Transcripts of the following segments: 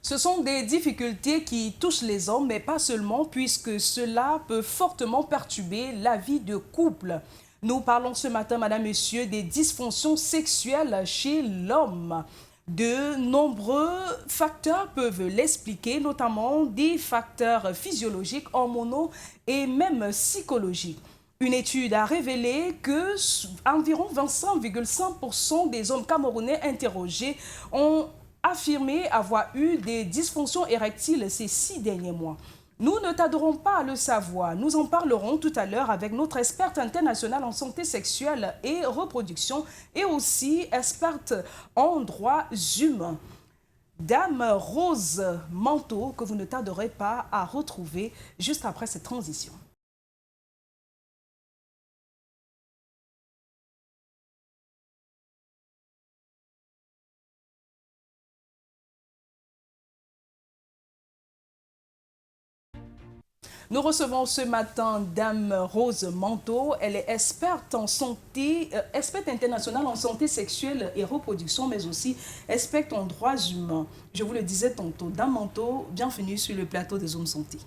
Ce sont des difficultés qui touchent les hommes, mais pas seulement, puisque cela peut fortement perturber la vie de couple. Nous parlons ce matin, madame, monsieur, des dysfonctions sexuelles chez l'homme. De nombreux facteurs peuvent l'expliquer, notamment des facteurs physiologiques, hormonaux et même psychologiques. Une étude a révélé que environ 25,5% des hommes camerounais interrogés ont affirmé avoir eu des dysfonctions érectiles ces 6 derniers mois. Nous ne tarderons pas à le savoir. Nous en parlerons tout à l'heure avec notre experte internationale en santé sexuelle et reproduction et aussi experte en droits humains. Dame Rose Manteau, que vous ne tarderez pas à retrouver juste après cette transition. Nous recevons ce matin Dame Rose Manteau. Elle est experte en santé, experte internationale en santé sexuelle et reproduction, mais aussi experte en droits humains. Je vous le disais tantôt, Dame Manteau, bienvenue sur le plateau des Zoom Santé.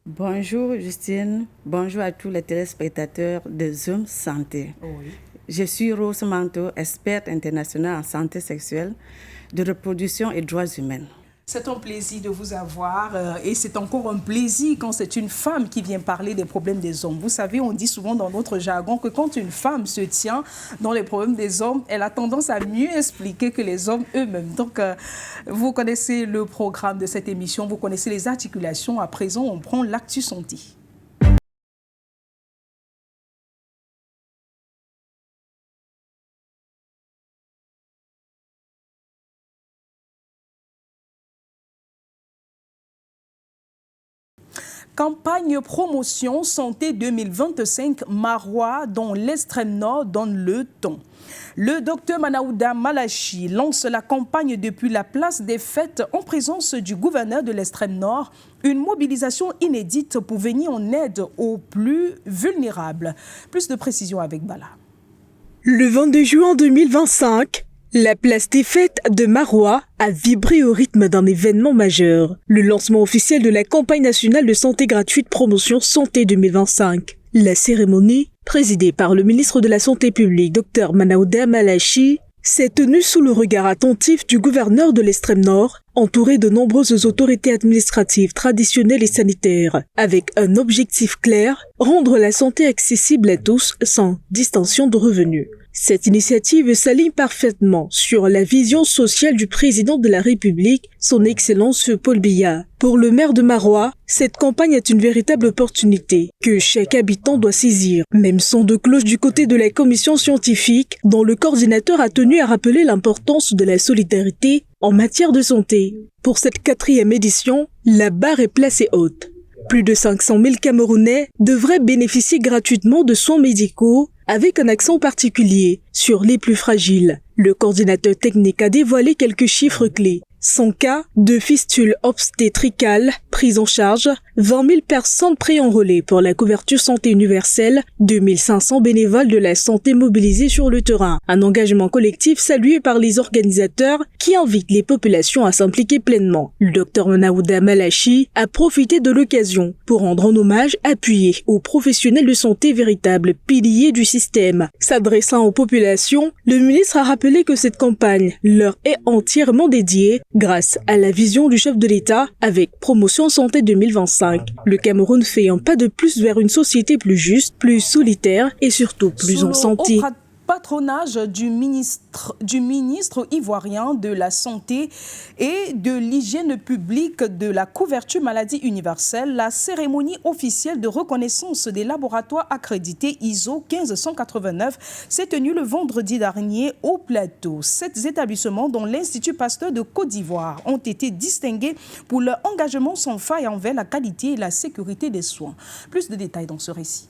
Bonjour Justine, bonjour à tous les téléspectateurs de Zoom Santé. Oui. Je suis Rose Manteau, experte internationale en santé sexuelle, de reproduction et droits humains. C'est un plaisir de vous avoir et c'est encore un plaisir quand c'est une femme qui vient parler des problèmes des hommes. Vous savez, on dit souvent dans notre jargon que quand une femme se tient dans les problèmes des hommes, elle a tendance à mieux expliquer que les hommes eux-mêmes. Donc, vous connaissez le programme de cette émission, vous connaissez les articulations. À présent, on prend l'actu santé. Campagne promotion santé 2025 Marois dans l'extrême nord donne le ton. Le docteur Manaouda Malachi lance la campagne depuis la place des fêtes en présence du gouverneur de l'extrême nord. Une mobilisation inédite pour venir en aide aux plus vulnérables. Plus de précisions avec Bala. Le 22 juin 2025, la place des fêtes de Marois a vibré au rythme d'un événement majeur, le lancement officiel de la campagne nationale de santé gratuite promotion santé 2025. La cérémonie, présidée par le ministre de la Santé publique, Dr Manaouda Malachi, s'est tenue sous le regard attentif du gouverneur de l'extrême nord, entouré de nombreuses autorités administratives, traditionnelles et sanitaires, avec un objectif clair, rendre la santé accessible à tous sans distinction de revenus. Cette initiative s'aligne parfaitement sur la vision sociale du président de la République, son Excellence Paul Biya. Pour le maire de Marois, cette campagne est une véritable opportunité que chaque habitant doit saisir. Même son de cloche du côté de la commission scientifique, dont le coordinateur a tenu à rappeler l'importance de la solidarité en matière de santé. Pour cette 4e édition, la barre est placée haute. Plus de 500 000 Camerounais devraient bénéficier gratuitement de soins médicaux, avec un accent particulier sur les plus fragiles. Le coordinateur technique a dévoilé quelques chiffres clés. 100 cas de fistule obstétricale pris en charge, 20 000 personnes préenrôlées pour la couverture santé universelle, 2500 bénévoles de la santé mobilisés sur le terrain. Un engagement collectif salué par les organisateurs qui invitent les populations à s'impliquer pleinement. Le docteur Manaouda Malachi a profité de l'occasion pour rendre un hommage appuyé aux professionnels de santé, véritables piliers du système. S'adressant aux populations, le ministre a rappelé que cette campagne leur est entièrement dédiée grâce à la vision du chef de l'État avec Promotion Santé 2025. Le Cameroun fait un pas de plus vers une société plus juste, plus solitaire et surtout plus en santé. Patronage du ministre ivoirien de la Santé et de l'Hygiène publique de la couverture maladie universelle, la cérémonie officielle de reconnaissance des laboratoires accrédités ISO 15189 s'est tenue le vendredi dernier au Plateau. 7 établissements, dont l'Institut Pasteur de Côte d'Ivoire, ont été distingués pour leur engagement sans faille envers la qualité et la sécurité des soins. Plus de détails dans ce récit.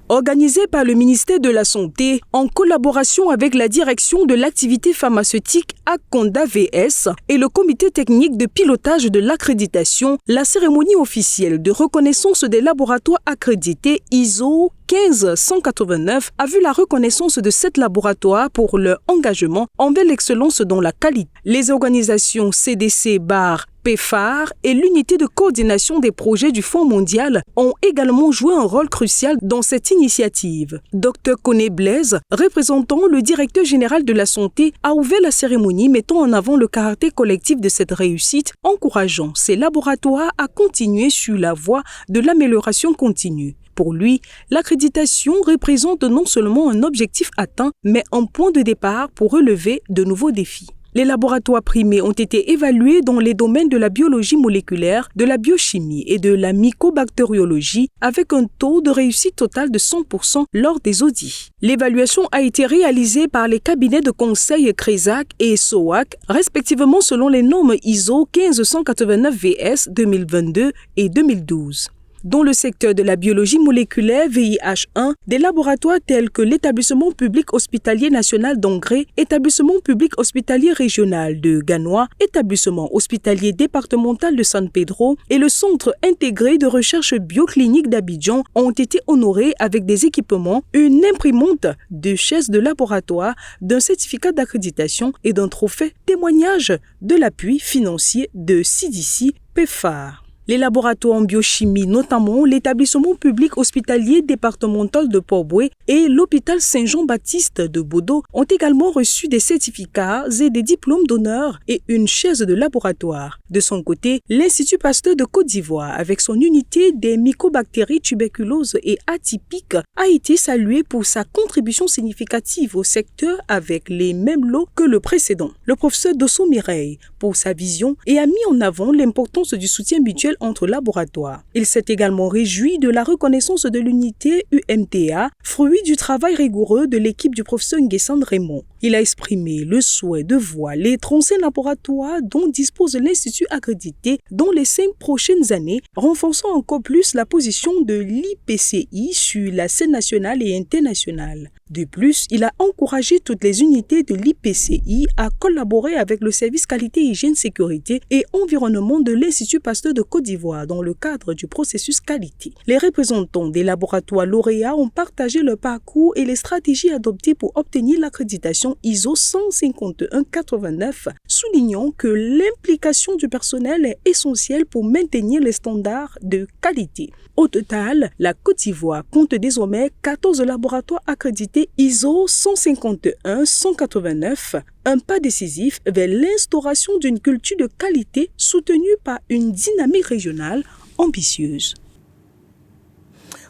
Organisé par le ministère de la Santé, en collaboration avec la direction de l'activité pharmaceutique Aconda VS et le comité technique de pilotage de l'accréditation, la cérémonie officielle de reconnaissance des laboratoires accrédités ISO 1589 a vu la reconnaissance de 7 laboratoires pour leur engagement envers l'excellence dans la qualité. Les organisations CDC, BAR, PEPFAR et l'unité de coordination des projets du Fonds mondial ont également joué un rôle crucial dans cette initiative. Dr Koné Blaise, représentant le directeur général de la santé, a ouvert la cérémonie mettant en avant le caractère collectif de cette réussite, encourageant ces laboratoires à continuer sur la voie de l'amélioration continue. Pour lui, l'accréditation représente non seulement un objectif atteint, mais un point de départ pour relever de nouveaux défis. Les laboratoires primés ont été évalués dans les domaines de la biologie moléculaire, de la biochimie et de la mycobactériologie avec un taux de réussite total de 100% lors des audits. L'évaluation a été réalisée par les cabinets de conseil CRESAC et SOAC, respectivement selon les normes ISO 1589 VS 2022 et 2012. Dans le secteur de la biologie moléculaire VIH1, des laboratoires tels que l'établissement public hospitalier national d'Angré, établissement public hospitalier régional de Ganois, établissement hospitalier départemental de San Pedro et le centre intégré de recherche bioclinique d'Abidjan ont été honorés avec des équipements, une imprimante, de chaises de laboratoire, d'un certificat d'accréditation et d'un trophée témoignage de l'appui financier de CDC PEPFAR. Les laboratoires en biochimie, notamment l'établissement public hospitalier départemental de Port-Boué et l'hôpital Saint-Jean-Baptiste de Bodo, ont également reçu des certificats et des diplômes d'honneur et une chaise de laboratoire. De son côté, l'Institut Pasteur de Côte d'Ivoire, avec son unité des mycobactéries tuberculoses et atypiques, a été salué pour sa contribution significative au secteur avec les mêmes lots que le précédent. Le professeur Dosso Mireille, pour sa vision, et a mis en avant l'importance du soutien mutuel entre laboratoires. Il s'est également réjoui de la reconnaissance de l'unité UMTA, fruit du travail rigoureux de l'équipe du professeur Nguessane Raymond. Il a exprimé le souhait de voir les 35 laboratoires dont dispose l'Institut accrédité dans les 5 prochaines années, renforçant encore plus la position de l'IPCI sur la scène nationale et internationale. De plus, il a encouragé toutes les unités de l'IPCI à collaborer avec le service qualité, hygiène, sécurité et environnement de l'Institut Pasteur de Côte d'Ivoire dans le cadre du processus qualité. Les représentants des laboratoires lauréats ont partagé leur parcours et les stratégies adoptées pour obtenir l'accréditation ISO 151-89, soulignant que l'implication du personnel est essentielle pour maintenir les standards de qualité. Au total, la Côte d'Ivoire compte désormais 14 laboratoires accrédités ISO 151-189, un pas décisif vers l'instauration d'une culture de qualité soutenue par une dynamique régionale ambitieuse.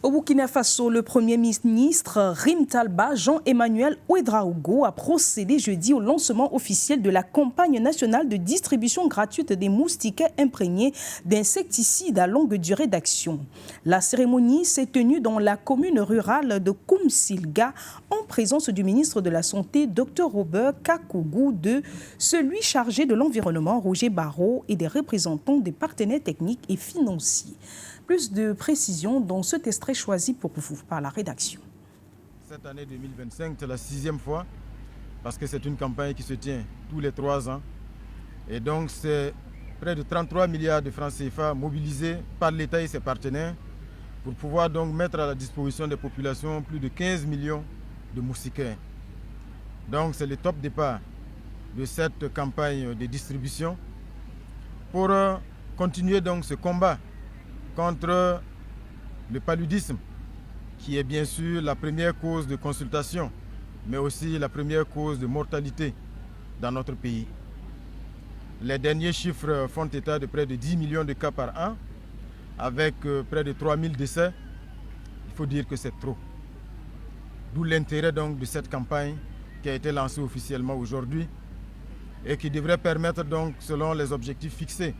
Au Burkina Faso, le Premier ministre Rim Talba, Jean-Emmanuel Ouedraogo, a procédé jeudi au lancement officiel de la campagne nationale de distribution gratuite des moustiquaires imprégnés d'insecticides à longue durée d'action. La cérémonie s'est tenue dans la commune rurale de Koumsilga en présence du ministre de la Santé, Dr Robert Kakougou, de celui chargé de l'environnement, Roger Barrault, et des représentants des partenaires techniques et financiers. Plus de précisions dans cet extrait choisi pour vous par la rédaction. Cette année 2025, c'est la 6e fois parce que c'est une campagne qui se tient tous les 3 ans. Et donc c'est près de 33 milliards de francs CFA mobilisés par l'État et ses partenaires pour pouvoir donc mettre à la disposition des populations plus de 15 millions de moustiquaires. Donc c'est le top départ de cette campagne de distribution pour continuer donc ce combat contre le paludisme, qui est bien sûr la première cause de consultation, mais aussi la première cause de mortalité dans notre pays. Les derniers chiffres font état de près de 10 millions de cas par an, avec près de 3000 décès. Il faut dire que c'est trop. D'où l'intérêt donc de cette campagne qui a été lancée officiellement aujourd'hui et qui devrait permettre donc, selon les objectifs fixés,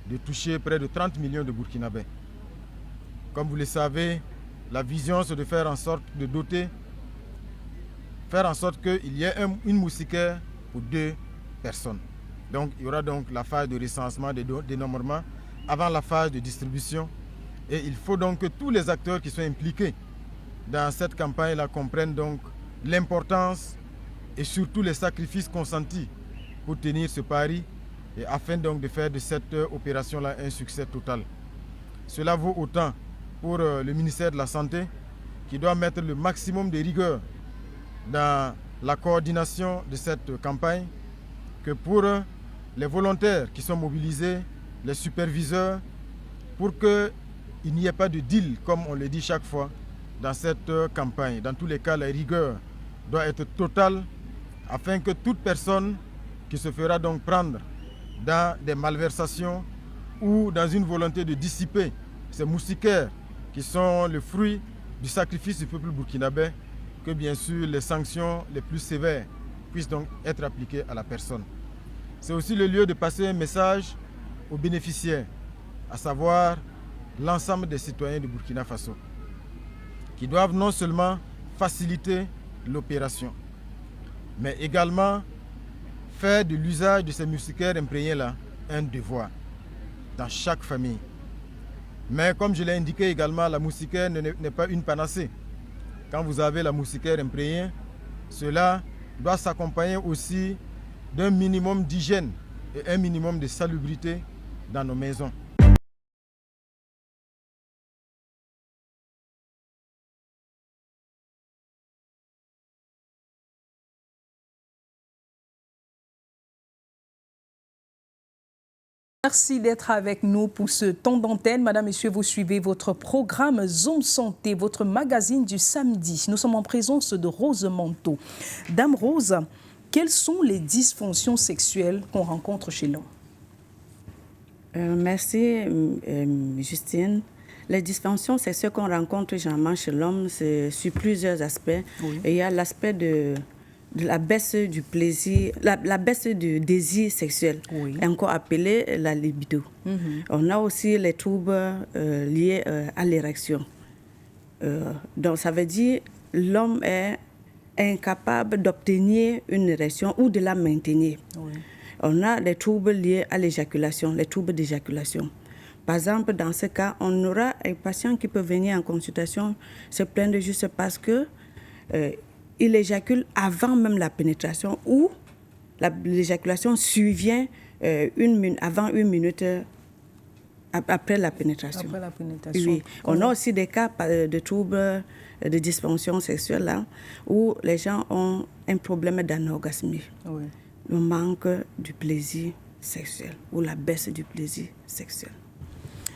de toucher près de 30 millions de Burkinabés. Comme vous le savez, la vision c'est de faire en sorte de doter, faire en sorte qu'il y ait une moustiquaire pour 2 personnes. Donc il y aura donc la phase de recensement, de dénombrement, avant la phase de distribution. Et il faut donc que tous les acteurs qui sont impliqués dans cette campagne-là comprennent donc l'importance et surtout les sacrifices consentis pour tenir ce pari et afin donc de faire de cette opération-là un succès total. Cela vaut autant pour le ministère de la Santé qui doit mettre le maximum de rigueur dans la coordination de cette campagne, que pour les volontaires qui sont mobilisés, les superviseurs, pour qu'il n'y ait pas de deal, comme on le dit chaque fois, dans cette campagne. Dans tous les cas, la rigueur doit être totale afin que toute personne qui se fera donc prendre dans des malversations ou dans une volonté de dissiper ces moustiquaires qui sont le fruit du sacrifice du peuple burkinabé, que bien sûr les sanctions les plus sévères puissent donc être appliquées à la personne. C'est aussi le lieu de passer un message aux bénéficiaires, à savoir l'ensemble des citoyens du Burkina Faso, qui doivent non seulement faciliter l'opération, mais également faire de l'usage de ces moustiquaires imprégnés-là un devoir dans chaque famille. Mais comme je l'ai indiqué également, la moustiquaire n'est pas une panacée. Quand vous avez la moustiquaire imprégnée, cela doit s'accompagner aussi d'un minimum d'hygiène et un minimum de salubrité dans nos maisons. Merci d'être avec nous pour ce temps d'antenne. Madame, Monsieur, vous suivez votre programme Zoom Santé, votre magazine du samedi. Nous sommes en présence de Rose Manteau. Dame Rose, quelles sont les dysfonctions sexuelles qu'on rencontre chez l'homme? Merci, Justine. Les dysfonctions, c'est ce qu'on rencontre généralement chez l'homme, c'est sur plusieurs aspects. Oui. Et il y a l'aspect de la baisse du plaisir, la baisse du désir sexuel, Oui. encore appelé la libido. On a aussi les troubles liés à l'érection. Donc ça veut dire l'homme est incapable d'obtenir une érection ou de la maintenir. Oui. On a les troubles liés à l'éjaculation, les troubles d'éjaculation. Par exemple, dans ce cas, on aura un patient qui peut venir en consultation se plaindre juste parce que il éjacule avant même la pénétration ou l'éjaculation survient avant une minute après la pénétration. Après la pénétration. Oui. On a aussi des cas de troubles de dysfonction sexuelle là, où les gens ont un problème d'anorgasmie. Oui. Le manque du plaisir sexuel ou la baisse du plaisir sexuel.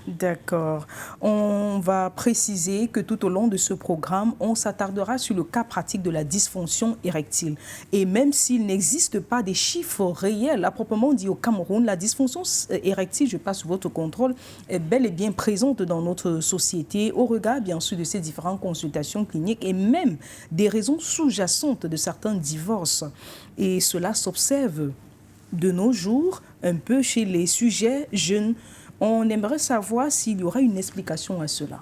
D'accord. On va préciser que tout au long de ce programme, on s'attardera sur le cas pratique de la dysfonction érectile. Et même s'il n'existe pas des chiffres réels à proprement dit au Cameroun, la dysfonction érectile, je passe sous votre contrôle, est bel et bien présente dans notre société au regard bien sûr de ces différentes consultations cliniques et même des raisons sous-jacentes de certains divorces. Et cela s'observe de nos jours un peu chez les sujets jeunes. On aimerait savoir s'il y aura une explication à cela.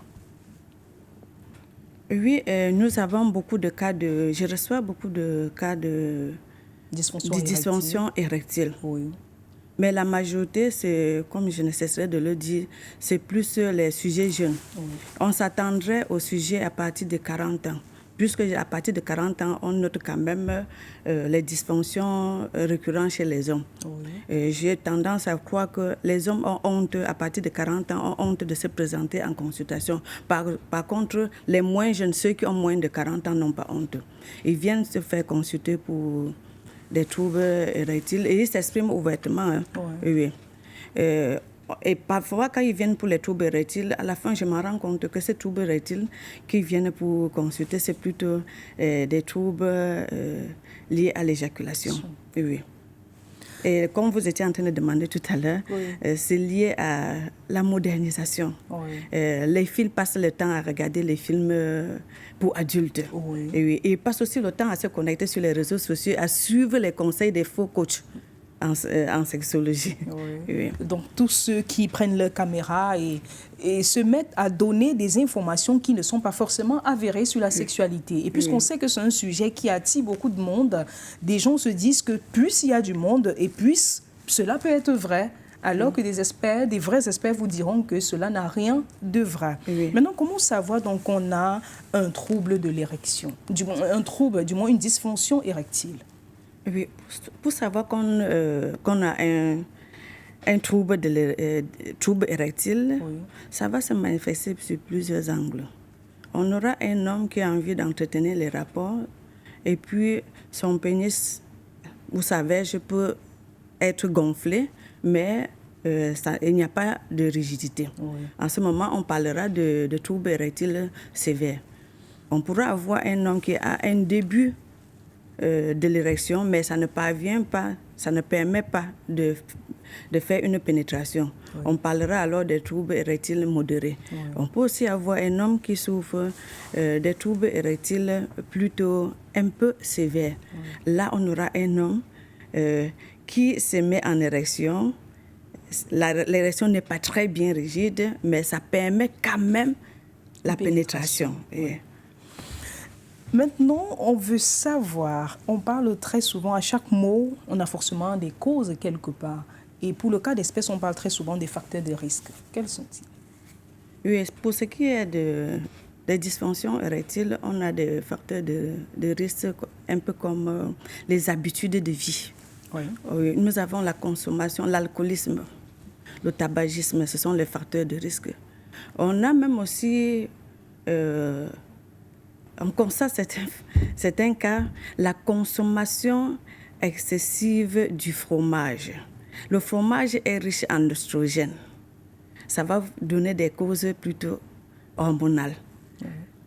Oui, nous avons beaucoup de cas de... Je reçois beaucoup de cas de dysfonction érectile. Oui. Mais la majorité, c'est, comme je ne cesserai de le dire, c'est plus les sujets jeunes. Oui. On s'attendrait aux sujets à partir de 40 ans. Puisque à partir de 40 ans, on note quand même les dysfonctions récurrentes chez les hommes. Oui. J'ai tendance à croire que les hommes ont honte, à partir de 40 ans, ont honte de se présenter en consultation. Par contre, les moins jeunes, ceux qui ont moins de 40 ans, n'ont pas honte. Ils viennent se faire consulter pour des troubles érectiles et ils s'expriment ouvertement. Hein. Oui. Et parfois, quand ils viennent pour les troubles érectiles, à la fin, je me rends compte que ces troubles érectiles qui viennent pour consulter, c'est plutôt des troubles liés à l'éjaculation. Oui. Et comme vous étiez en train de demander tout à l'heure, oui. C'est lié à la modernisation. Oui. Les filles passent le temps à regarder les films pour adultes. Oui. Et ils passent aussi le temps à se connecter sur les réseaux sociaux, à suivre les conseils des faux coachs en sexologie. Oui. Oui. Donc, tous ceux qui prennent leur caméra et se mettent à donner des informations qui ne sont pas forcément avérées sur la sexualité. Et puisqu'on sait que c'est un sujet qui attire beaucoup de monde, des gens se disent que plus il y a du monde et plus cela peut être vrai, alors que des vrais experts vous diront que cela n'a rien de vrai. Oui. Maintenant, comment savoir donc qu'on a un trouble de l'érection, du moins une dysfonction érectile? Oui, pour savoir qu'on a un trouble érectile, oui. Ça va se manifester sur plusieurs angles. On aura un homme qui a envie d'entretenir les rapports et puis son pénis, vous savez, je peux être gonflé, mais il n'y a pas de rigidité. Oui. En ce moment, on parlera de troubles érectiles sévères. On pourra avoir un homme qui a un début de l'érection, mais ça ne parvient pas, ça ne permet pas de faire une pénétration. Oui. On parlera alors des troubles érectiles modérés. Oui. On peut aussi avoir un homme qui souffre des troubles érectiles plutôt un peu sévères. Oui. Là, on aura un homme qui se met en érection. L'érection n'est pas très bien rigide, mais ça permet quand même la pénétration. Oui. Maintenant, on veut savoir, on parle très souvent, à chaque mot, on a forcément des causes quelque part. Et pour le cas d'espèce, on parle très souvent des facteurs de risque. Quels sont-ils? Oui, pour ce qui est des dysfonctions érectiles, on a des facteurs de risque un peu comme les habitudes de vie. Oui. Oui, nous avons la consommation, l'alcoolisme, le tabagisme, ce sont les facteurs de risque. On a même aussi... Comme ça, c'est un cas, la consommation excessive du fromage. Le fromage est riche en oestrogènes. Ça va donner des causes plutôt hormonales.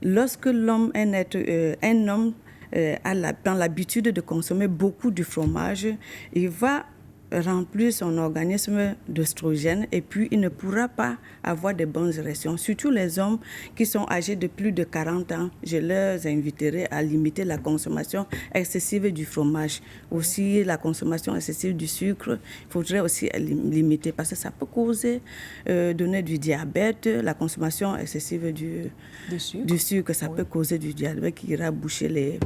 Lorsque l'homme, un homme a l'habitude de consommer beaucoup du fromage, il va remplir son organisme d'oestrogènes et puis il ne pourra pas avoir de bonnes érections. Surtout les hommes qui sont âgés de plus de 40 ans, je leur inviterai à limiter la consommation excessive du fromage. Aussi la consommation excessive du sucre, il faudrait aussi limiter parce que ça peut causer, donner du diabète. La consommation excessive du sucre, ça peut causer du diabète qui ira boucher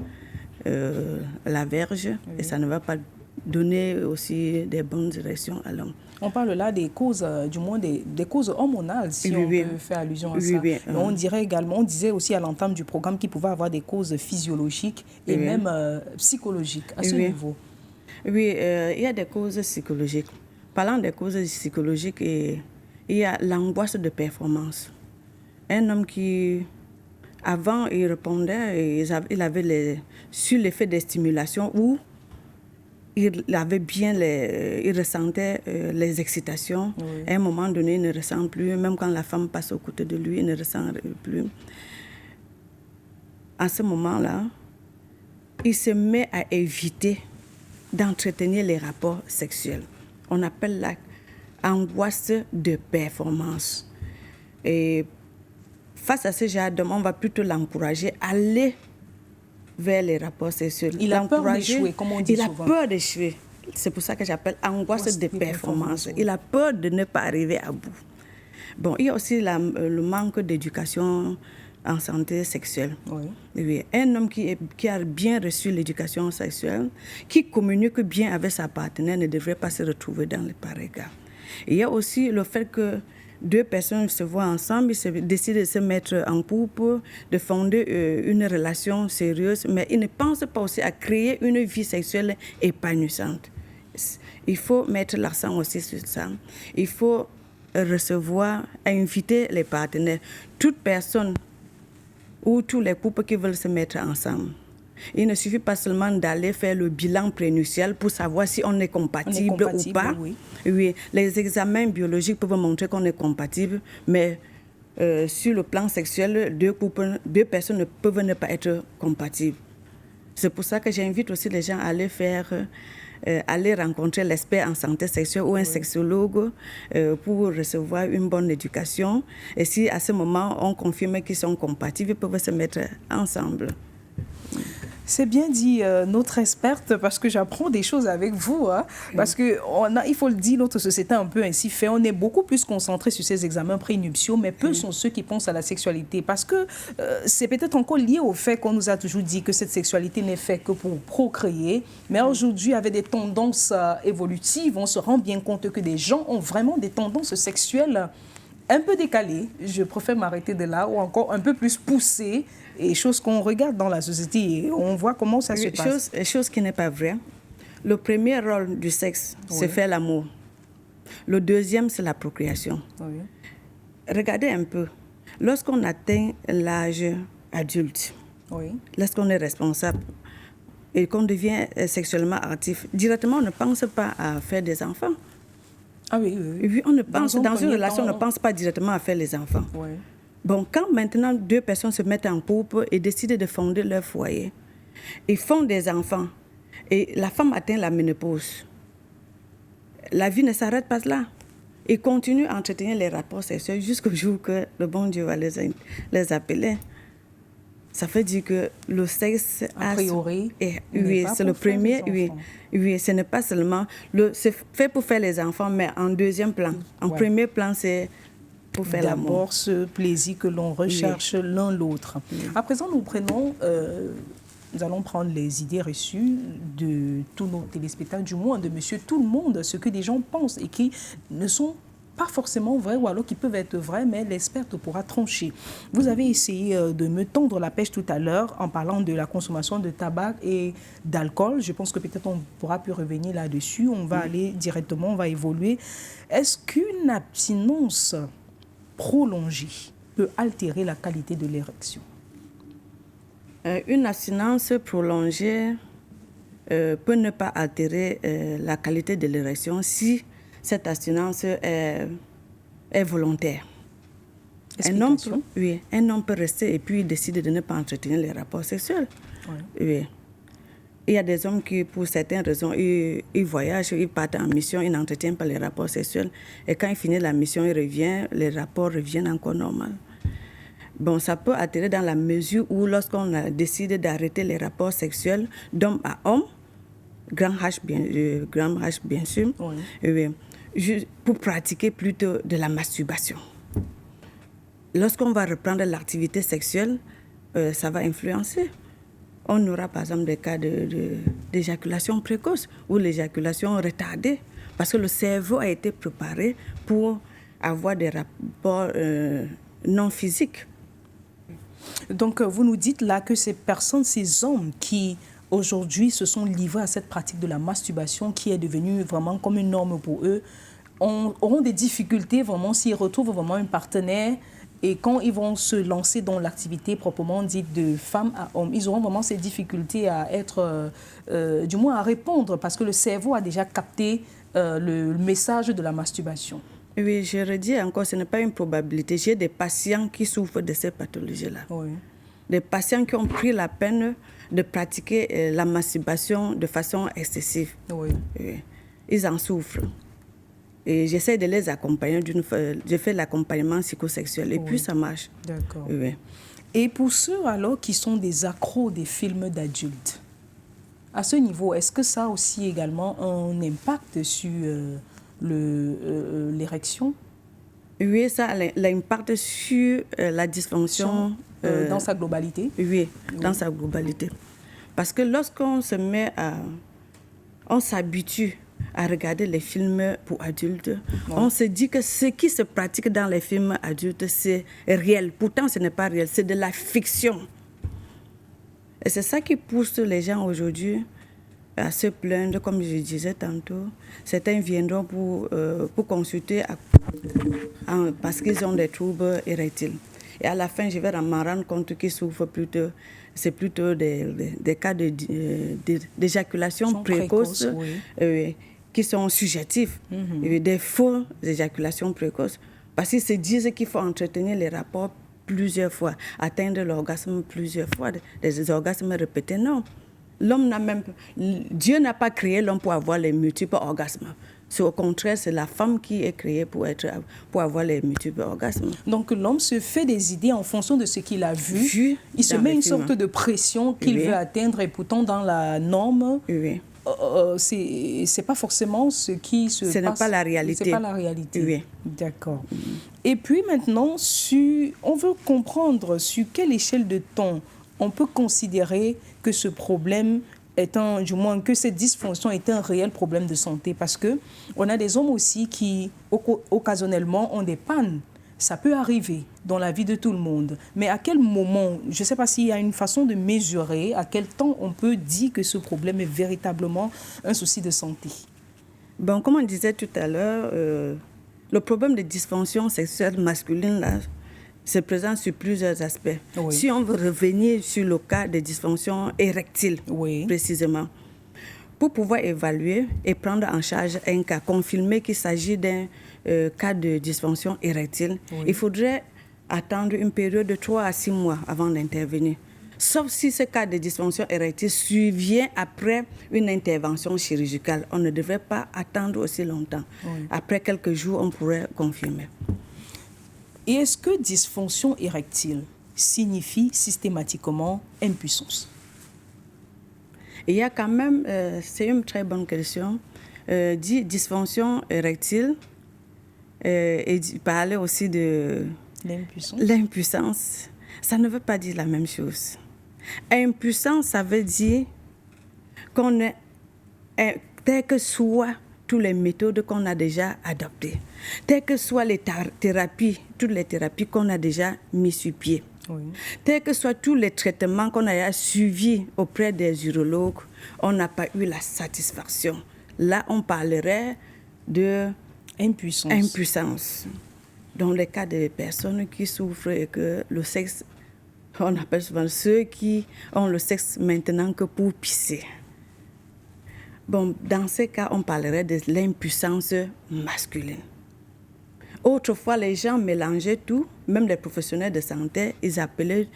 la verge et ça ne va pas donner aussi des bonnes érections à l'homme. On parle là des causes, du moins des causes hormonales, si on peut faire allusion à ça. On dirait également, on disait aussi à l'entame du programme qu'il pouvait avoir des causes physiologiques et même psychologiques à ce niveau. Oui, il y a des causes psychologiques. Parlant des causes psychologiques, il y a l'angoisse de performance. Un homme qui, avant, il répondait, il avait sur l'effet des stimulations où il ressentait les excitations. Oui. À un moment donné, il ne ressent plus. Même quand la femme passe au côté de lui, il ne ressent plus. À ce moment-là, il se met à éviter d'entretenir les rapports sexuels. On appelle la angoisse de performance. Et face à ce genre d'homme, on va plutôt l'encourager à aller vers les rapports sexuels. Il a peur d'échouer, comme on dit souvent. Il a peur d'échouer. C'est pour ça que j'appelle angoisse de performance. Il a peur de ne pas arriver à bout. Bon, il y a aussi le manque d'éducation en santé sexuelle. Oui. Oui. Un homme qui a bien reçu l'éducation sexuelle, qui communique bien avec sa partenaire, ne devrait pas se retrouver dans les pareils cas. Il y a aussi le fait que deux personnes se voient ensemble, ils décident de se mettre en couple, de fonder une relation sérieuse, mais ils ne pensent pas aussi à créer une vie sexuelle épanouissante. Il faut mettre l'accent aussi sur ça. Il faut recevoir, inviter les partenaires. Toute personne ou tous les couples qui veulent se mettre ensemble. Il ne suffit pas seulement d'aller faire le bilan prénuptial pour savoir si on est compatible ou pas. Oui. Oui, les examens biologiques peuvent montrer qu'on est compatible, mais sur le plan sexuel, deux personnes peuvent ne pas être compatibles. C'est pour ça que j'invite aussi les gens à aller rencontrer l'expert en santé sexuelle ou un sexologue pour recevoir une bonne éducation. Et si à ce moment on confirme qu'ils sont compatibles, ils peuvent se mettre ensemble. C'est bien dit, notre experte, parce que j'apprends des choses avec vous. Hein, parce que il faut le dire, notre société est un peu ainsi fait. On est beaucoup plus concentré sur ces examens prénuptiaux, mais peu sont ceux qui pensent à la sexualité. Parce que c'est peut-être encore lié au fait qu'on nous a toujours dit que cette sexualité n'est faite que pour procréer. Mais aujourd'hui, avec des tendances évolutives, on se rend bien compte que des gens ont vraiment des tendances sexuelles un peu décalées. Je préfère m'arrêter de là, ou encore un peu plus poussées. Et choses qu'on regarde dans la société et on voit comment ça se passe. Chose qui n'est pas vraie. Le premier rôle du sexe, c'est faire l'amour. Le deuxième, c'est la procréation. Oui. Regardez un peu. Lorsqu'on atteint l'âge adulte, lorsqu'on est responsable et qu'on devient sexuellement actif, directement, on ne pense pas à faire des enfants. Ah oui. Oui, on ne pense, dans une relation, on ne pense pas directement à faire les enfants. Oui. Bon, quand maintenant 2 personnes se mettent en couple et décident de fonder leur foyer, ils font des enfants, et la femme atteint la ménopause, la vie ne s'arrête pas là. Ils continuent à entretenir les rapports sexuels jusqu'au jour que le bon Dieu va les appeler. Ça veut dire que le sexe, a priori, oui, c'est le premier. Oui, ce n'est pas seulement c'est fait pour faire les enfants, mais en deuxième plan. En premier plan, c'est pour faire l'amour. D'abord, ce plaisir que l'on recherche l'un l'autre. À présent, nous allons prendre les idées reçues de tous nos téléspectateurs, du moins de monsieur tout le monde, ce que des gens pensent et qui ne sont pas forcément vraies ou alors qui peuvent être vraies, mais l'experte pourra trancher. Vous avez essayé de me tendre la pêche tout à l'heure en parlant de la consommation de tabac et d'alcool. Je pense que peut-être on pourra plus revenir là-dessus. On va aller directement, on va évoluer. Est-ce qu'une abstinence prolongée peut altérer la qualité de l'érection? Une abstinence prolongée peut ne pas altérer la qualité de l'érection si cette abstinence est volontaire. Un homme peut rester et puis décider de ne pas entretenir les rapports sexuels. Oui. Il y a des hommes qui, pour certaines raisons, ils voyagent, ils partent en mission, ils n'entretiennent pas les rapports sexuels. Et quand ils finissent la mission, ils reviennent, les rapports reviennent encore normal. Bon, ça peut altérer dans la mesure où lorsqu'on a décidé d'arrêter les rapports sexuels d'homme à homme, grand H bien sûr, pour pratiquer plutôt de la masturbation. Lorsqu'on va reprendre l'activité sexuelle, ça va influencer. On aura par exemple des cas d'éjaculation précoce ou l'éjaculation retardée, parce que le cerveau a été préparé pour avoir des rapports non physiques. Donc, vous nous dites là que ces personnes, ces hommes qui aujourd'hui se sont livrés à cette pratique de la masturbation qui est devenue vraiment comme une norme pour eux, auront des difficultés vraiment s'ils retrouvent vraiment un partenaire et quand ils vont se lancer dans l'activité proprement dite de femme à homme, ils auront vraiment ces difficultés à être, du moins à répondre parce que le cerveau a déjà capté le message de la masturbation. Oui, je redis encore, ce n'est pas une probabilité. J'ai des patients qui souffrent de ces pathologies-là. Oui. Des patients qui ont pris la peine de pratiquer la masturbation de façon excessive. Oui. Oui. Ils en souffrent. Et j'essaie de les accompagner. Je fais l'accompagnement psychosexuel et puis ça marche. D'accord. Oui. Et pour ceux alors qui sont des accros des films d'adultes, à ce niveau, est-ce que ça a aussi également un impact sur l'érection? Oui, ça a l'impact sur la dysfonction. Dans sa globalité? Oui, dans sa globalité. Parce que lorsqu'on se met on s'habitue à regarder les films pour adultes, on se dit que ce qui se pratique dans les films adultes, c'est réel. Pourtant, ce n'est pas réel, c'est de la fiction. Et c'est ça qui pousse les gens aujourd'hui à se plaindre, comme je disais tantôt. Certains viendront pour consulter parce qu'ils ont des troubles érectiles. Et à la fin, je vais m'en rendre compte qu'ils souffrent plutôt, c'est plutôt des cas d'éjaculation précoce qui sont subjectifs, des fausses éjaculations précoces. Parce qu'ils se disent qu'il faut entretenir les rapports plusieurs fois, atteindre l'orgasme plusieurs fois, des orgasmes répétés. Non. Dieu n'a pas créé l'homme pour avoir les multiples orgasmes. C'est au contraire, c'est la femme qui est créée pour avoir les multiples orgasmes. Donc l'homme se fait des idées en fonction de ce qu'il a vu. Il se met une sorte de pression qu'il veut atteindre et pourtant dans la norme, c'est pas forcément ce qui se passe. Ce n'est pas la réalité. C'est pas la réalité. Oui. D'accord. Et puis maintenant, on veut comprendre sur quelle échelle de temps on peut considérer que ce problème du moins que cette dysfonction est un réel problème de santé, parce que on a des hommes aussi qui occasionnellement ont des pannes. Ça peut arriver dans la vie de tout le monde. Mais à quel moment, je ne sais pas s'il y a une façon de mesurer à quel temps on peut dire que ce problème est véritablement un souci de santé. Bon, comme on disait tout à l'heure, le problème de dysfonction sexuelle masculine là, se présente sur plusieurs aspects. Oui. Si on veut revenir sur le cas des dysfonctions érectiles, Oui. précisément, pour pouvoir évaluer et prendre en charge un cas, confirmer qu'il s'agit d'un cas de dysfonction érectile, Oui. il faudrait attendre une période de 3 à 6 mois avant d'intervenir. Sauf si ce cas de dysfonction érectile survient après une intervention chirurgicale. On ne devrait pas attendre aussi longtemps. Oui. Après quelques jours, on pourrait confirmer. Et est-ce que dysfonction érectile signifie systématiquement impuissance? Il y a quand même, c'est une très bonne question, dit dysfonction érectile et parler aussi de l'impuissance. Ça ne veut pas dire la même chose. Impuissance, ça veut dire qu'on est, tel que soit toutes les méthodes qu'on a déjà adoptées, telles que soient les thérapies, toutes les thérapies qu'on a déjà mises sur pied, Oui. tels que soient tous les traitements qu'on a suivis auprès des urologues, on n'a pas eu la satisfaction. Là, on parlerait de impuissance. Dans le cas des personnes qui souffrent et que le sexe, on appelle souvent ceux qui ont le sexe maintenant que pour pisser. Bon, dans ces cas, on parlerait de l'impuissance masculine. Autrefois, les gens mélangeaient tout, même les professionnels de santé, ils appelaient,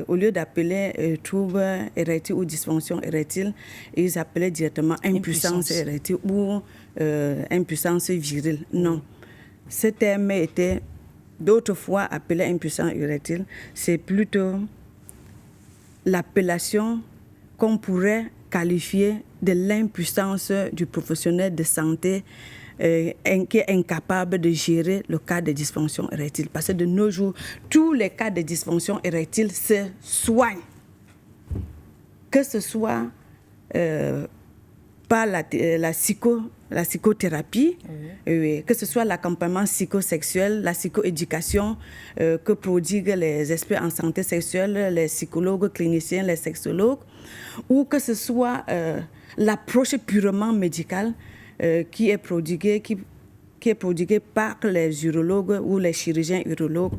au lieu d'appeler trouble érectile ou dysfonction érectile, ils appelaient directement impuissance érectile ou impuissance virile. Non. Ce terme était d'autres fois appelé impuissance érectile. C'est plutôt l'appellation qu'on pourrait qualifier de l'impuissance du professionnel de santé qui est incapable de gérer le cas de dysfonction érectile. Parce que de nos jours, tous les cas de dysfonction érectile se soignent. Que ce soit par la psychothérapie, que ce soit l'accompagnement psychosexuel, la psychoéducation que prodiguent les experts en santé sexuelle, les psychologues, cliniciens, les sexologues, ou que ce soit l'approche purement médicale qui est prodiguée par les urologues ou les chirurgiens urologues.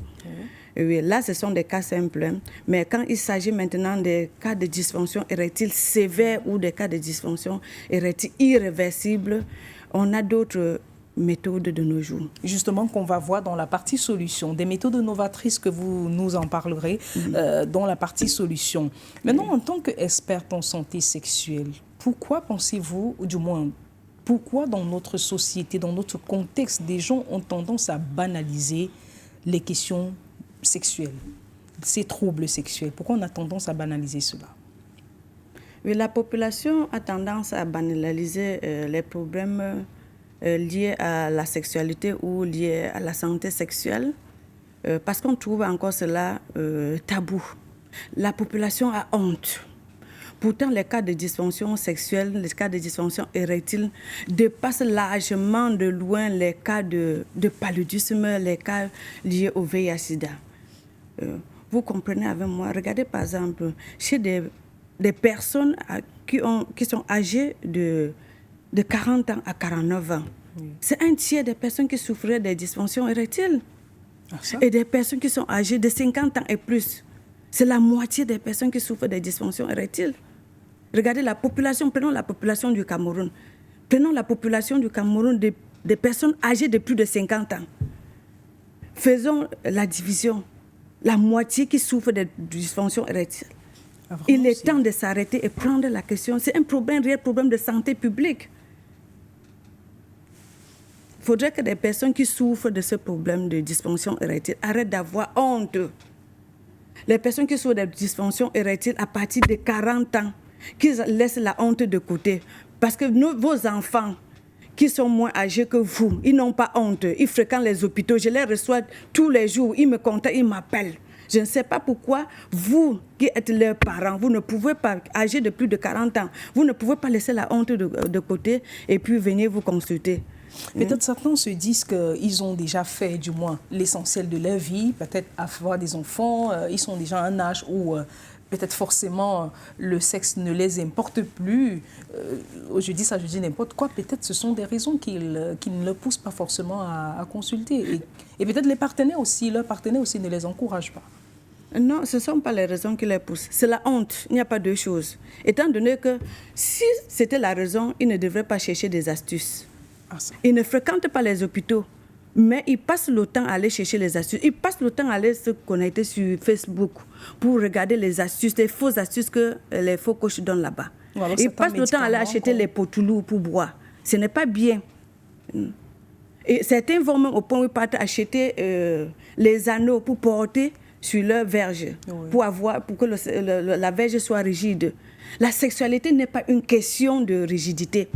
Oui, là, ce sont des cas simples. Mais quand il s'agit maintenant des cas de dysfonction érectile sévère ou des cas de dysfonction érectile irréversible, on a d'autres méthodes de nos jours. Justement, qu'on va voir dans la partie solution, des méthodes novatrices que vous nous en parlerez dans la partie solution. Maintenant, en tant qu'experte en santé sexuelle, pourquoi pensez-vous, ou du moins, pourquoi dans notre société, dans notre contexte, des gens ont tendance à banaliser les questions sexuelles, ces troubles sexuels? Pourquoi on a tendance à banaliser cela? Oui, la population a tendance à banaliser les problèmes liés à la sexualité ou liés à la santé sexuelle parce qu'on trouve encore cela tabou. La population a honte. Pourtant, les cas de dysfonction sexuelle, les cas de dysfonction érectile dépassent largement de loin les cas de paludisme, les cas liés au VIH-Sida. Vous comprenez avec moi, regardez par exemple, chez des personnes qui sont âgées de 40 ans à 49 ans, c'est un tiers des personnes qui souffraient des dysfonctions érectiles. Et des personnes qui sont âgées de 50 ans et plus, c'est la moitié des personnes qui souffrent des dysfonctions érectiles. Regardez la population, prenons la population du Cameroun. Prenons la population du Cameroun des personnes âgées de plus de 50 ans. Faisons la division. La moitié qui souffre de dysfonction érectile. Il est temps de s'arrêter et prendre la question. C'est un réel problème de santé publique. Il faudrait que des personnes qui souffrent de ce problème de dysfonction érectile arrêtent d'avoir honte. Les personnes qui souffrent de dysfonction érectile à partir de 40 ans, qu'ils laissent la honte de côté. Parce que vos enfants qui sont moins âgés que vous, ils n'ont pas honte. Ils fréquentent les hôpitaux. Je les reçois tous les jours. Ils me contactent, ils m'appellent. Je ne sais pas pourquoi vous, qui êtes leurs parents, vous ne pouvez pas, âgés de plus de 40 ans, vous ne pouvez pas laisser la honte de côté et puis venir vous consulter. Peut-être certains se disent qu'ils ont déjà fait, du moins, l'essentiel de leur vie, peut-être avoir des enfants, ils sont déjà à un âge où peut-être forcément le sexe ne les importe plus. Je dis n'importe quoi. Peut-être ce sont des raisons qui ne le poussent pas forcément à consulter. Et peut-être leurs partenaires aussi ne les encouragent pas. Non, ce ne sont pas les raisons qui les poussent. C'est la honte. Il n'y a pas deux choses. Étant donné que si c'était la raison, ils ne devraient pas chercher des astuces. Ils ne fréquentent pas les hôpitaux, mais ils passent le temps à aller chercher les astuces. Ils passent le temps à aller se connecter sur Facebook pour regarder les astuces, les fausses astuces que les faux coachs donnent là-bas. Ils passent le temps à aller acheter les potoulous pour boire. Ce n'est pas bien. Et certains vont même au point où ils partent acheter les anneaux pour porter sur leur verge, pour que la verge soit rigide. La sexualité n'est pas une question de rigidité.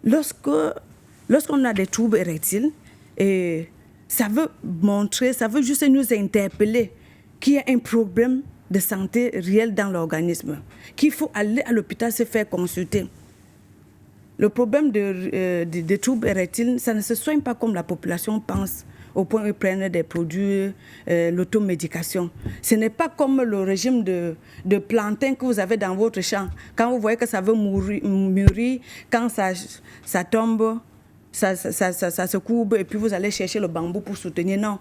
Lorsqu'on a des troubles érectiles, ça veut juste nous interpeller qu'il y a un problème de santé réel dans l'organisme, qu'il faut aller à l'hôpital se faire consulter. Le problème de troubles érectiles, ça ne se soigne pas comme la population pense, au point où ils prennent des produits, l'automédication. Ce n'est pas comme le régime de plantain que vous avez dans votre champ. Quand vous voyez que ça veut mûrir, quand ça tombe, ça se courbe et puis vous allez chercher le bambou pour soutenir. Non,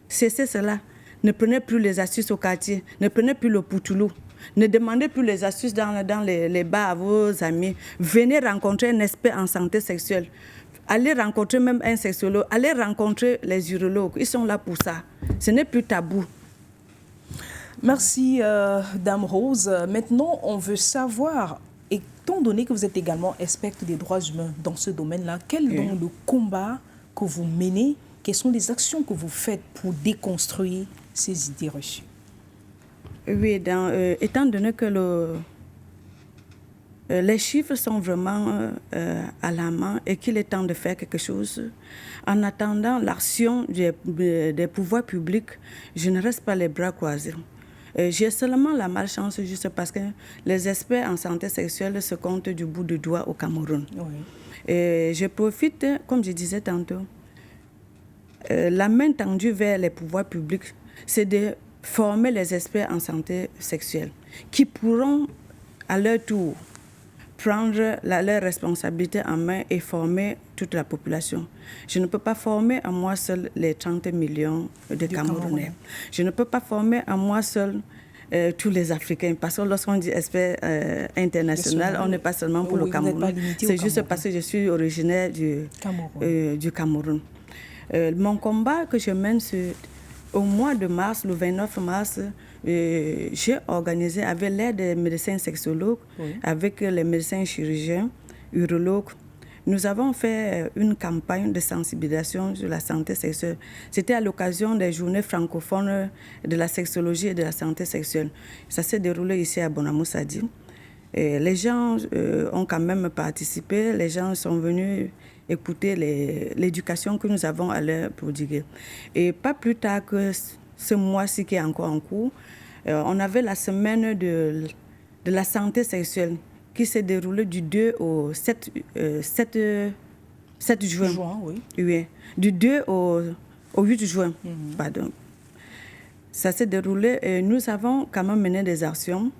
cessez cela. Ne prenez plus les astuces au quartier, ne prenez plus le poutoulou. Ne demandez plus les astuces dans les bars à vos amis. Venez rencontrer un expert en santé sexuelle. Allez rencontrer même un sexologue, allez rencontrer les urologues. Ils sont là pour ça. Ce n'est plus tabou. Merci, Dame Rose. Maintenant, on veut savoir, étant donné que vous êtes également experte des droits humains dans ce domaine-là, quel est le combat que vous menez? Quelles sont les actions que vous faites pour déconstruire ces idées reçues? Oui, étant donné que les chiffres sont vraiment alarmants et qu'il est temps de faire quelque chose, en attendant l'action des pouvoirs publics, je ne reste pas les bras croisés. J'ai seulement la malchance juste parce que les experts en santé sexuelle se comptent du bout du doigt au Cameroun. Oui. Et je profite, comme je disais tantôt, la main tendue vers les pouvoirs publics, c'est de former les experts en santé sexuelle qui pourront à leur tour prendre leur responsabilité en main et former toute la population. Je ne peux pas former à moi seul les 30 millions de Camerounais. Je ne peux pas former à moi seul tous les Africains. Parce que lorsqu'on dit expert international, on n'est pas seulement pour le Cameroun. C'est juste parce que je suis originaire du Cameroun. Mon combat que je mène, c'est au mois de mars, le 29 mars, j'ai organisé avec l'aide des médecins sexologues, avec les médecins chirurgiens, urologues. Nous avons fait une campagne de sensibilisation sur la santé sexuelle. C'était à l'occasion des journées francophones de la sexologie et de la santé sexuelle. Ça s'est déroulé ici à Bonamoussadi. Les gens ont quand même participé, les gens sont venus écouter l'éducation que nous avons à leur prodiguer. Et pas plus tard que ce mois-ci qui est encore en cours, on avait la semaine de la santé sexuelle qui s'est déroulée du 2 au 7 juin. Oui. Du 2 au 8 juin. Pardon. Ça s'est déroulé et nous avons quand même mené des actions.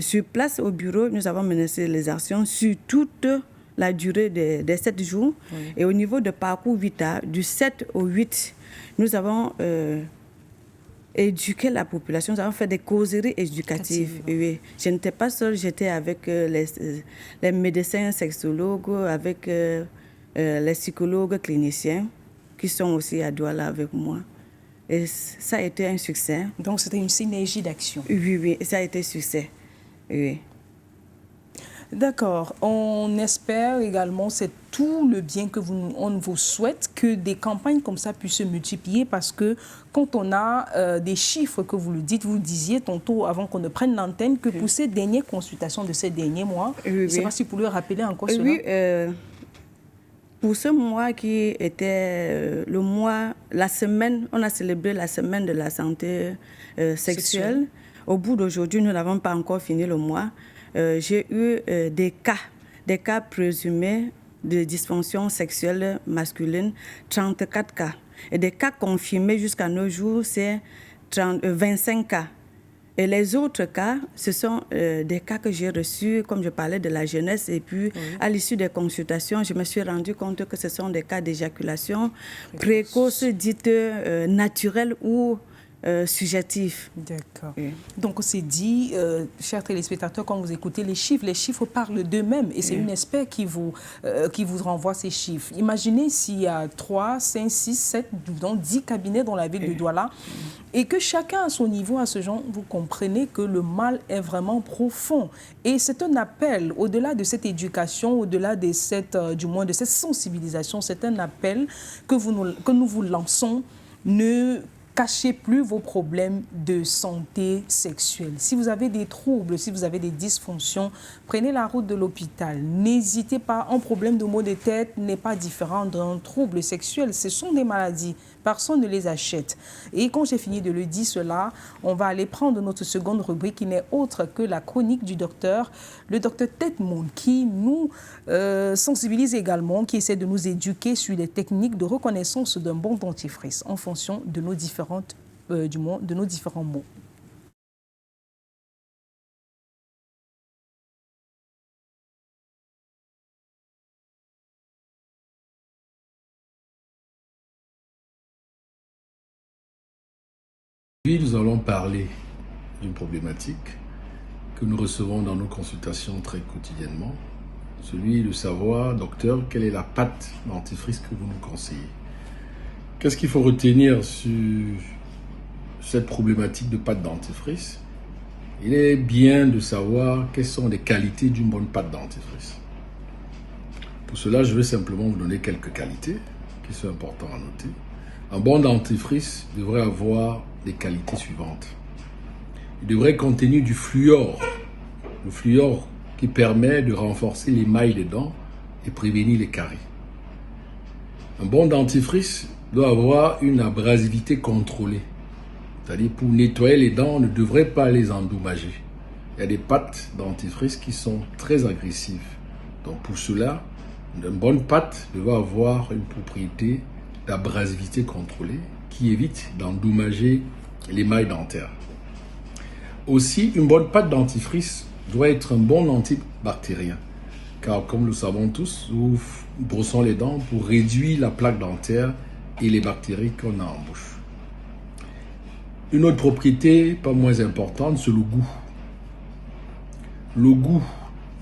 Sur place au bureau, nous avons mené les actions sur toute la durée des 7 jours. Et au niveau de parcours Vita, du 7 au 8, nous avons éduqué la population. Nous avons fait des causeries éducatives. Oui. Je n'étais pas seule, j'étais avec les médecins sexologues, avec les psychologues cliniciens qui sont aussi à Douala avec moi. Et ça a été un succès. Donc c'était une synergie d'action. Oui, ça a été un succès. Oui. D'accord. On espère également, c'est tout le bien que on vous souhaite, que des campagnes comme ça puissent se multiplier parce que quand on a des chiffres que vous le disiez tantôt avant qu'on ne prenne l'antenne, que pour ces dernières consultations de ces derniers mois, je ne sais pas si vous pouvez rappeler encore cela. Oui, pour ce mois qui était le mois, la semaine, on a célébré la semaine de la santé sexuelle. Au bout d'aujourd'hui, nous n'avons pas encore fini le mois. J'ai eu des cas présumés de dysfonction sexuelle masculine, 34 cas. Et des cas confirmés jusqu'à nos jours, c'est 25 cas. Et les autres cas, ce sont des cas que j'ai reçus, comme je parlais de la jeunesse. Et puis, à l'issue des consultations, je me suis rendu compte que ce sont des cas d'éjaculation précoce, dite naturelle ou subjectif. D'accord. Donc, c'est dit, chers téléspectateurs, quand vous écoutez les chiffres parlent d'eux-mêmes et c'est une expert qui vous renvoie ces chiffres. Imaginez s'il y a 3, 5, 6, 7, donc 10 cabinets dans la ville de Douala et que chacun à son niveau, à ce genre, vous comprenez que le mal est vraiment profond. Et c'est un appel, au-delà de cette éducation, au-delà de cette, du moins de cette sensibilisation, c'est un appel que nous vous lançons. Ne cachez plus vos problèmes de santé sexuelle. Si vous avez des troubles, si vous avez des dysfonctions, prenez la route de l'hôpital. N'hésitez pas, un problème de maux de tête n'est pas différent d'un trouble sexuel. Ce sont des maladies. Personne ne les achète. Et quand j'ai fini de le dire cela, on va aller prendre notre seconde rubrique qui n'est autre que la chronique du docteur, le docteur Tetmoun, qui nous sensibilise également, qui essaie de nous éduquer sur les techniques de reconnaissance d'un bon dentifrice en fonction de nos différents mots. Aujourd'hui, nous allons parler d'une problématique que nous recevons dans nos consultations très quotidiennement, celui de savoir, docteur, quelle est la pâte dentifrice que vous nous conseillez. Qu'est-ce qu'il faut retenir sur cette problématique de pâte dentifrice? Il est bien de savoir quelles sont les qualités d'une bonne pâte dentifrice. Pour cela, je vais simplement vous donner quelques qualités qui sont importantes à noter. Un bon dentifrice devrait avoir les qualités suivantes. Il devrait contenir du fluor. Le fluor qui permet de renforcer l'émail des dents et prévenir les caries. Un bon dentifrice doit avoir une abrasivité contrôlée. C'est-à-dire, pour nettoyer les dents, on ne devrait pas les endommager. Il y a des pâtes dentifrice qui sont très agressives. Donc pour cela, une bonne pâte doit avoir une propriété d'abrasivité contrôlée qui évite d'endommager l'émail dentaire. Aussi, une bonne pâte dentifrice doit être un bon antibactérien, car comme nous le savons tous, nous brossons les dents pour réduire la plaque dentaire et les bactéries qu'on a en bouche. Une autre propriété, pas moins importante, c'est le goût. Le goût,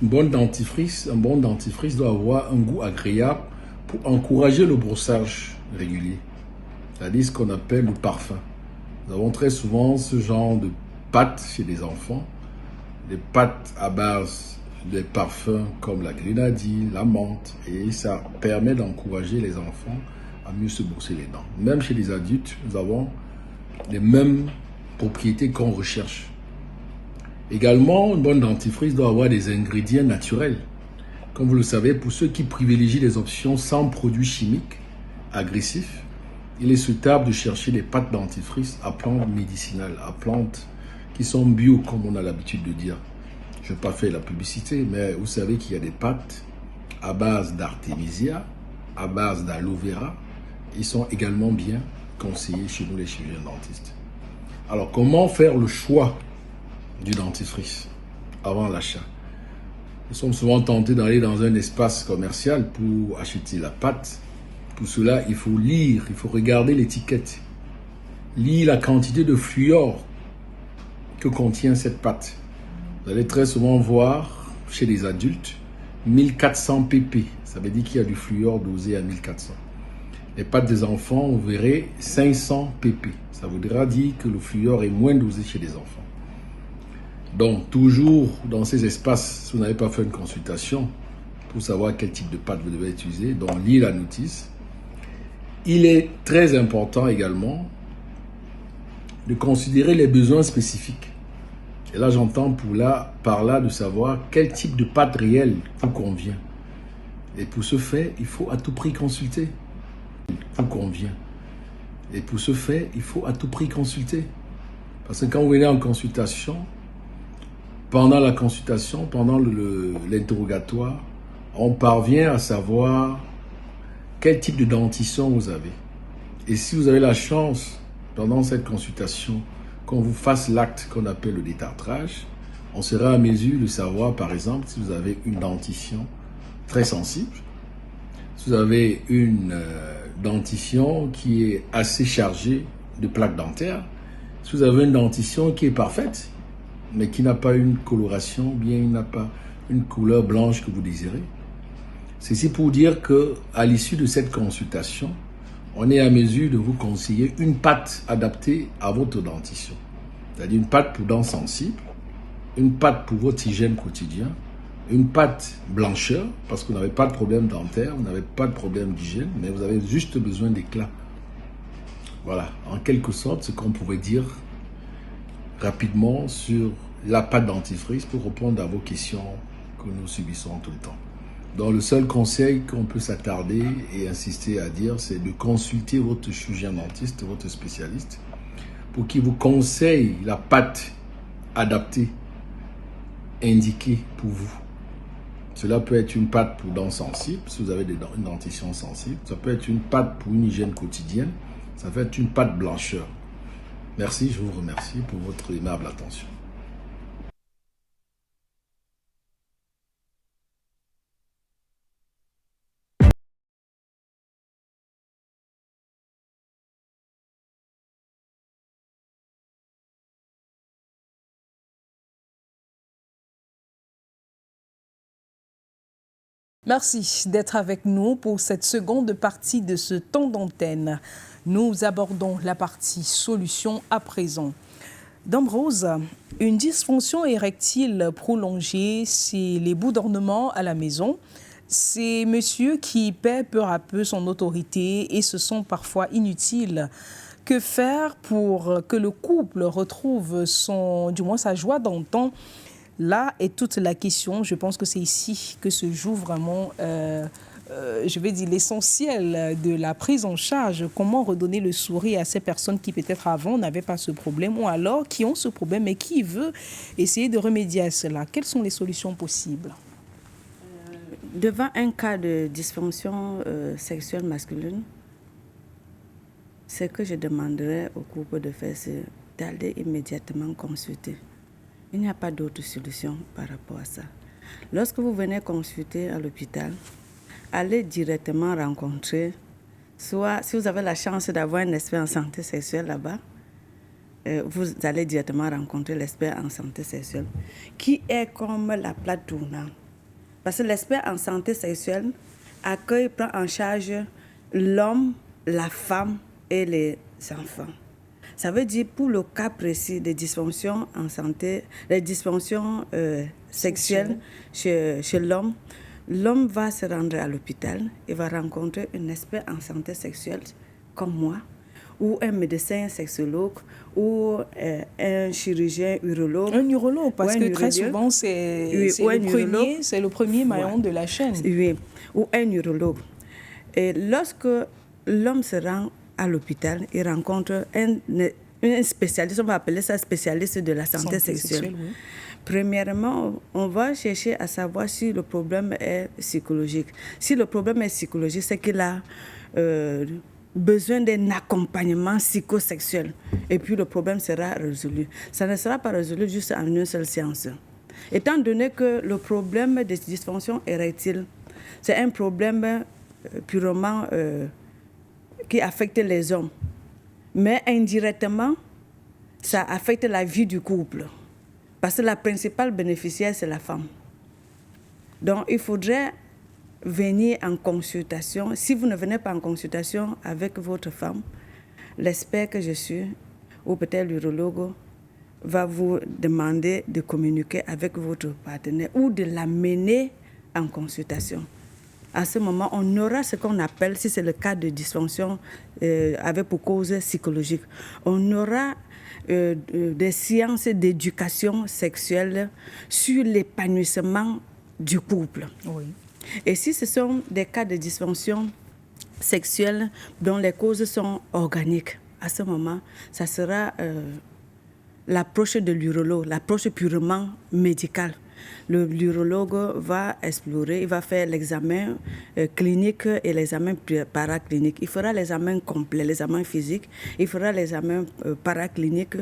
un bon dentifrice doit avoir un goût agréable pour encourager le brossage régulier, c'est-à-dire ce qu'on appelle le parfum. Nous avons très souvent ce genre de pâtes chez les enfants, des pâtes à base de parfums comme la grenadine, la menthe, et ça permet d'encourager les enfants à mieux se brosser les dents. Même chez les adultes, nous avons les mêmes propriétés qu'on recherche. Également, une bonne dentifrice doit avoir des ingrédients naturels. Comme vous le savez, pour ceux qui privilégient les options sans produits chimiques agressifs, il est souhaitable de chercher des pâtes dentifrice à plantes médicinales, à plantes qui sont bio, comme on a l'habitude de dire. Je ne vais pas faire la publicité, mais vous savez qu'il y a des pâtes à base d'artémisia, à base d'aloe vera. Ils sont également bien conseillés chez nous, les chirurgiens dentistes. Alors, comment faire le choix du dentifrice avant l'achat? Nous sommes souvent tentés d'aller dans un espace commercial pour acheter la pâte. Pour cela, il faut lire, il faut regarder l'étiquette. Lire la quantité de fluor que contient cette pâte. Vous allez très souvent voir chez les adultes 1400 pp. Ça veut dire qu'il y a du fluor dosé à 1400. Les pâtes des enfants, vous verrez 500 pp. Ça voudra dire que le fluor est moins dosé chez les enfants. Donc, toujours dans ces espaces, si vous n'avez pas fait une consultation pour savoir quel type de pâte vous devez utiliser, donc lisez la notice. Il est très important également de considérer les besoins spécifiques. Et là, j'entends par là de savoir quel type de pâte réelle vous convient. Et pour ce faire, il faut à tout prix consulter. Vous convient. Et pour ce faire, il faut à tout prix consulter. Parce que quand vous venez en consultation, pendant la consultation, pendant l'interrogatoire, on parvient à savoir quel type de dentition vous avez. Et si vous avez la chance, pendant cette consultation, qu'on vous fasse l'acte qu'on appelle le détartrage, on sera à mesure de savoir, par exemple, si vous avez une dentition très sensible, si vous avez une dentition qui est assez chargée de plaques dentaires, si vous avez une dentition qui est parfaite, mais qui n'a pas une coloration, bien il n'a pas une couleur blanche que vous désirez. Ceci pour dire qu'à l'issue de cette consultation, on est à mesure de vous conseiller une pâte adaptée à votre dentition. C'est-à-dire une pâte pour dents sensibles, une pâte pour votre hygiène quotidien, une pâte blancheur, parce que vous n'avez pas de problème dentaire, vous n'avez pas de problème d'hygiène, mais vous avez juste besoin d'éclat. Voilà, en quelque sorte, ce qu'on pourrait dire rapidement sur la pâte dentifrice pour répondre à vos questions que nous subissons tout le temps. Donc le seul conseil qu'on peut s'attarder et insister à dire, c'est de consulter votre chirurgien dentiste, votre spécialiste, pour qu'il vous conseille la pâte adaptée, indiquée pour vous. Cela peut être une pâte pour dents sensibles, si vous avez une dentition sensible. Ça peut être une pâte pour une hygiène quotidienne. Ça peut être une pâte blancheur. Merci, je vous remercie pour votre aimable attention. Merci d'être avec nous pour cette seconde partie de ce temps d'antenne. Nous abordons la partie solution à présent. Dame Rose, une dysfonction érectile prolongée, c'est les bouts d'ornement à la maison. C'est monsieur qui perd peu à peu son autorité et se sent parfois inutile. Que faire pour que le couple retrouve sa joie d'antan? Là est toute la question. Je pense que c'est ici que se joue vraiment, l'essentiel de la prise en charge. Comment redonner le sourire à ces personnes qui peut-être avant n'avaient pas ce problème ou alors qui ont ce problème et qui veulent essayer de remédier à cela. Quelles sont les solutions possibles? Devant un cas de dysfonction sexuelle masculine, ce que je demanderais au couple de faire, c'est d'aller immédiatement consulter. Il n'y a pas d'autre solution par rapport à ça. Lorsque vous venez consulter à l'hôpital, allez directement rencontrer, soit si vous avez la chance d'avoir un expert en santé sexuelle là-bas, vous allez directement rencontrer l'expert en santé sexuelle, qui est comme la plate tournante. Parce que l'expert en santé sexuelle prend en charge l'homme, la femme et les enfants. Ça veut dire pour le cas précis des dysfonctions en santé, les dysfonctions sexuelles chez l'homme, l'homme va se rendre à l'hôpital et va rencontrer un expert en santé sexuelle comme moi, ou un médecin sexologue, ou un chirurgien urologue. Un urologue, parce que très souvent, c'est le premier maillon de la chaîne. Oui, ou un urologue. Et lorsque l'homme se rend à l'hôpital, il rencontre un spécialiste, on va appeler ça spécialiste de la santé sexuelle. Oui. Premièrement, on va chercher à savoir si le problème est psychologique. Si le problème est psychologique, c'est qu'il a besoin d'un accompagnement psychosexuel. Et puis le problème sera résolu. Ça ne sera pas résolu juste en une seule séance. Étant donné que le problème des dysfonctions érectiles, c'est un problème purement qui affecte les hommes. Mais indirectement, ça affecte la vie du couple. Parce que la principale bénéficiaire, c'est la femme. Donc, il faudrait venir en consultation. Si vous ne venez pas en consultation avec votre femme, l'expert que je suis, ou peut-être l'urologue, va vous demander de communiquer avec votre partenaire ou de l'amener en consultation. À ce moment, on aura ce qu'on appelle, si c'est le cas de dysfonction avec pour cause psychologique, on aura des séances d'éducation sexuelle sur l'épanouissement du couple. Oui. Et si ce sont des cas de dysfonction sexuelle dont les causes sont organiques, à ce moment, ça sera l'approche de l'urologue, l'approche purement médicale. l'urologue va explorer, il va faire l'examen clinique et l'examen paraclinique. Il fera l'examen complet, l'examen physique, il fera l'examen paraclinique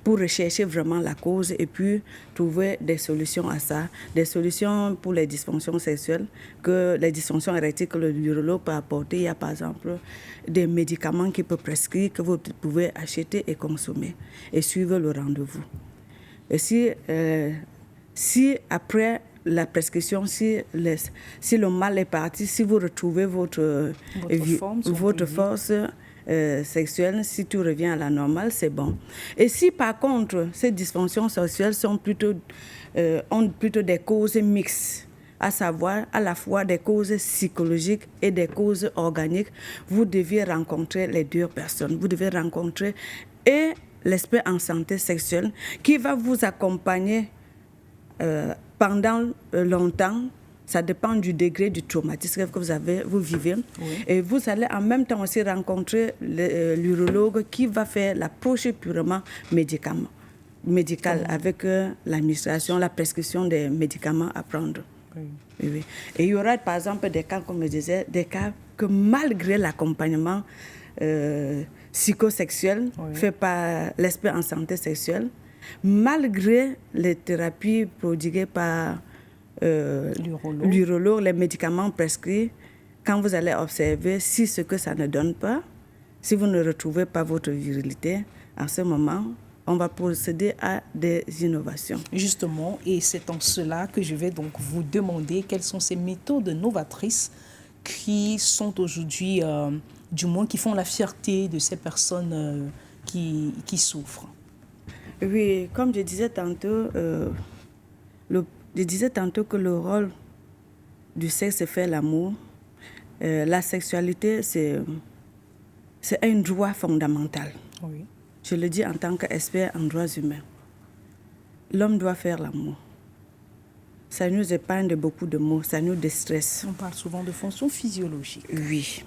pour rechercher vraiment la cause et puis trouver des solutions à ça, des solutions pour les dysfonctions sexuelles, les dysfonctions érectiles que l'urologue peut apporter. Il y a par exemple des médicaments qu'il peut prescrire, que vous pouvez acheter et consommer et suivre le rendez-vous. Et si après la prescription, si le mal est parti, si vous retrouvez votre force sexuelle, si tout revient à la normale, c'est bon. Et si par contre, ces dysfonctions sexuelles ont plutôt des causes mixtes, à savoir à la fois des causes psychologiques et des causes organiques, vous devez rencontrer les deux personnes. Vous devez rencontrer et l'expert en santé sexuelle qui va vous accompagner pendant longtemps. Ça dépend du degré du traumatisme que vous vivez. Oui. Et vous allez en même temps aussi rencontrer l'urologue qui va faire l'approche purement médicale avec l'administration, la prescription des médicaments à prendre. Oui. Oui. Et il y aura par exemple des cas, comme je disais, des cas que malgré l'accompagnement psychosexuel fait par l'expert en santé sexuelle, malgré les thérapies prodiguées par l'urologue, les médicaments prescrits, quand vous allez observer si ce que ça ne donne pas, si vous ne retrouvez pas votre virilité, à ce moment, on va procéder à des innovations. Justement, et c'est en cela que je vais donc vous demander quelles sont ces méthodes novatrices qui sont aujourd'hui, du moins qui font la fierté de ces personnes qui souffrent. Oui, comme je disais tantôt, que le rôle du sexe, c'est faire l'amour. La sexualité, c'est un droit fondamental. Oui. Je le dis en tant qu'expert en droits humains. L'homme doit faire l'amour. Ça nous épargne de beaucoup de maux, ça nous déstresse. On parle souvent de fonctions physiologiques. Oui.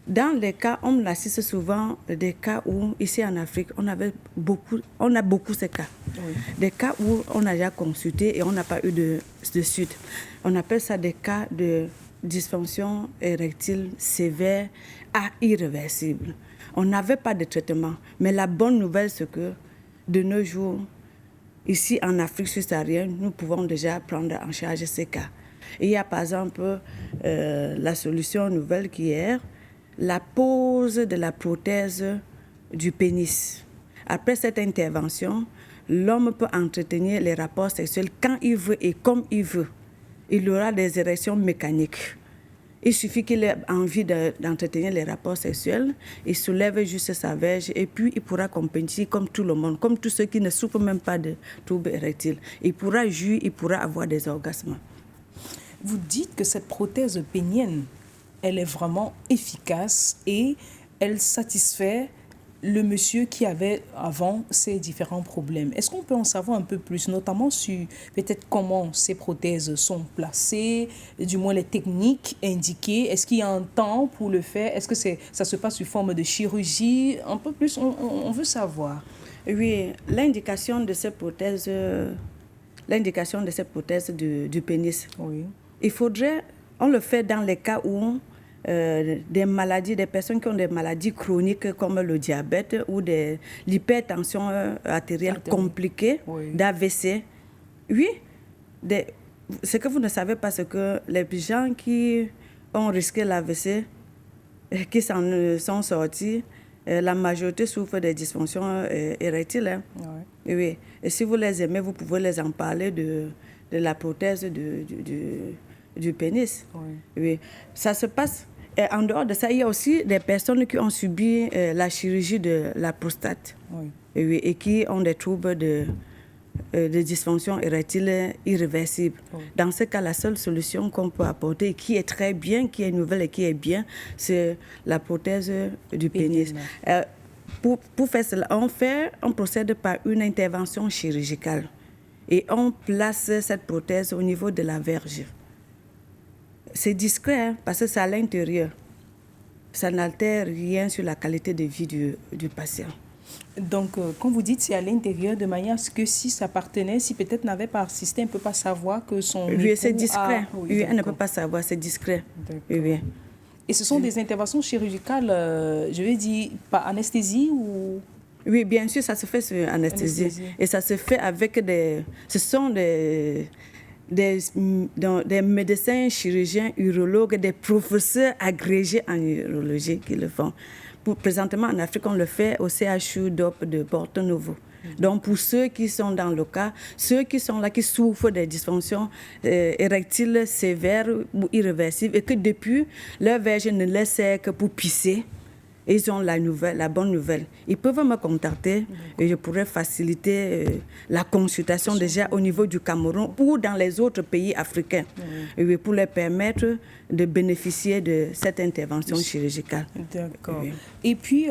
Dans les cas, on assiste souvent des cas où, ici en Afrique, on a beaucoup ces cas. Oui. Des cas où on a déjà consulté et on n'a pas eu de suite. On appelle ça des cas de dysfonction érectile sévère à irréversible. On n'avait pas de traitement. Mais la bonne nouvelle, c'est que de nos jours, ici en Afrique subsaharienne, nous pouvons déjà prendre en charge ces cas. Et il y a par exemple la solution nouvelle qui est la pose de la prothèse du pénis. Après cette intervention, l'homme peut entretenir les rapports sexuels quand il veut et comme il veut. Il aura des érections mécaniques. Il suffit qu'il ait envie d'entretenir les rapports sexuels, il soulève juste sa verge et puis il pourra compétir comme tout le monde, comme tous ceux qui ne souffrent même pas de troubles érectiles. Il pourra jouir, il pourra avoir des orgasmes. Vous dites que cette prothèse pénienne, elle est vraiment efficace et elle satisfait le monsieur qui avait avant ces différents problèmes. Est-ce qu'on peut en savoir un peu plus, notamment sur peut-être comment ces prothèses sont placées, du moins les techniques indiquées? Est-ce qu'il y a un temps pour le faire? Est-ce que ça se passe sous forme de chirurgie? Un peu plus, on veut savoir. Oui, l'indication de ces prothèses du pénis. Oui. On le fait dans les cas où des personnes qui ont des maladies chroniques comme le diabète ou l'hypertension artérielle compliquée, oui. D'AVC. Oui, ce que vous ne savez pas, c'est que les gens qui ont risqué l'AVC, qui s'en sont sortis, la majorité souffre des dysfonctions érectiles. Hein. Oui. Oui. Et si vous les aimez, vous pouvez les en parler de la prothèse du pénis. Oui. Oui. Ça se passe. Et en dehors de ça, il y a aussi des personnes qui ont subi la chirurgie de la prostate. Oui. Oui, et qui ont des troubles de dysfonction érectile irréversible. Oui. Dans ce cas, la seule solution qu'on peut apporter, qui est très bien, qui est nouvelle et qui est bien, c'est la prothèse du pénis. Pour faire cela, on procède par une intervention chirurgicale et on place cette prothèse au niveau de la verge. C'est discret hein, parce que c'est à l'intérieur. Ça n'altère rien sur la qualité de vie du patient. Donc, quand vous dites c'est à l'intérieur, de manière à ce que si sa partenaire, si peut-être n'avait pas assisté, elle ne peut pas savoir que son Oui, c'est époux discret. a... Oui, elle ne peut pas savoir, c'est discret. Oui. Et ce sont des interventions chirurgicales, je vais dire, par anesthésie ou... Oui, bien sûr, ça se fait sur anesthésie. Et ça se fait avec des... Ce sont des médecins, chirurgiens, urologues, des professeurs agrégés en urologie qui le font. Présentement, en Afrique, on le fait au CHU DOP de Porto Novo. Donc, pour ceux qui sont dans le cas, ceux qui sont là, qui souffrent des dysfonctions érectiles sévères ou irréversibles et que depuis, leur verge ne les sert que pour pisser, ils ont la bonne nouvelle. Ils peuvent me contacter et je pourrais faciliter la consultation déjà au niveau du Cameroun ou dans les autres pays africains pour leur permettre de bénéficier de cette intervention chirurgicale. D'accord. Oui. Et puis,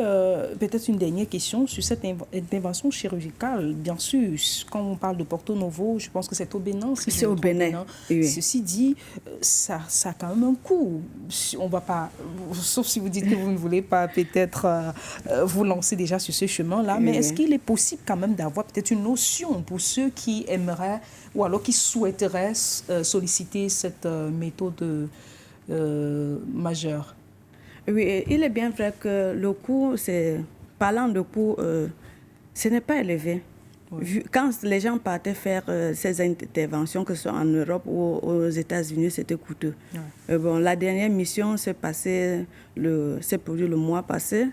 peut-être une dernière question sur cette intervention chirurgicale. Bien sûr, quand on parle de Porto Novo, je pense que c'est au Bénin. Si c'est au Bénin. Oui. Ceci dit, ça a quand même un coût. On va pas, sauf si vous dites que vous ne voulez pas peut-être vous lancer déjà sur ce chemin-là, mais est-ce qu'il est possible quand même d'avoir peut-être une notion pour ceux qui aimeraient ou alors qui souhaiteraient solliciter cette méthode majeure? Oui, il est bien vrai que le coût, parlant de coût, ce n'est pas élevé. Oui. Quand les gens partaient faire ces interventions, que ce soit en Europe ou aux États-Unis, c'était coûteux. Oui. La dernière mission s'est produite le mois passé.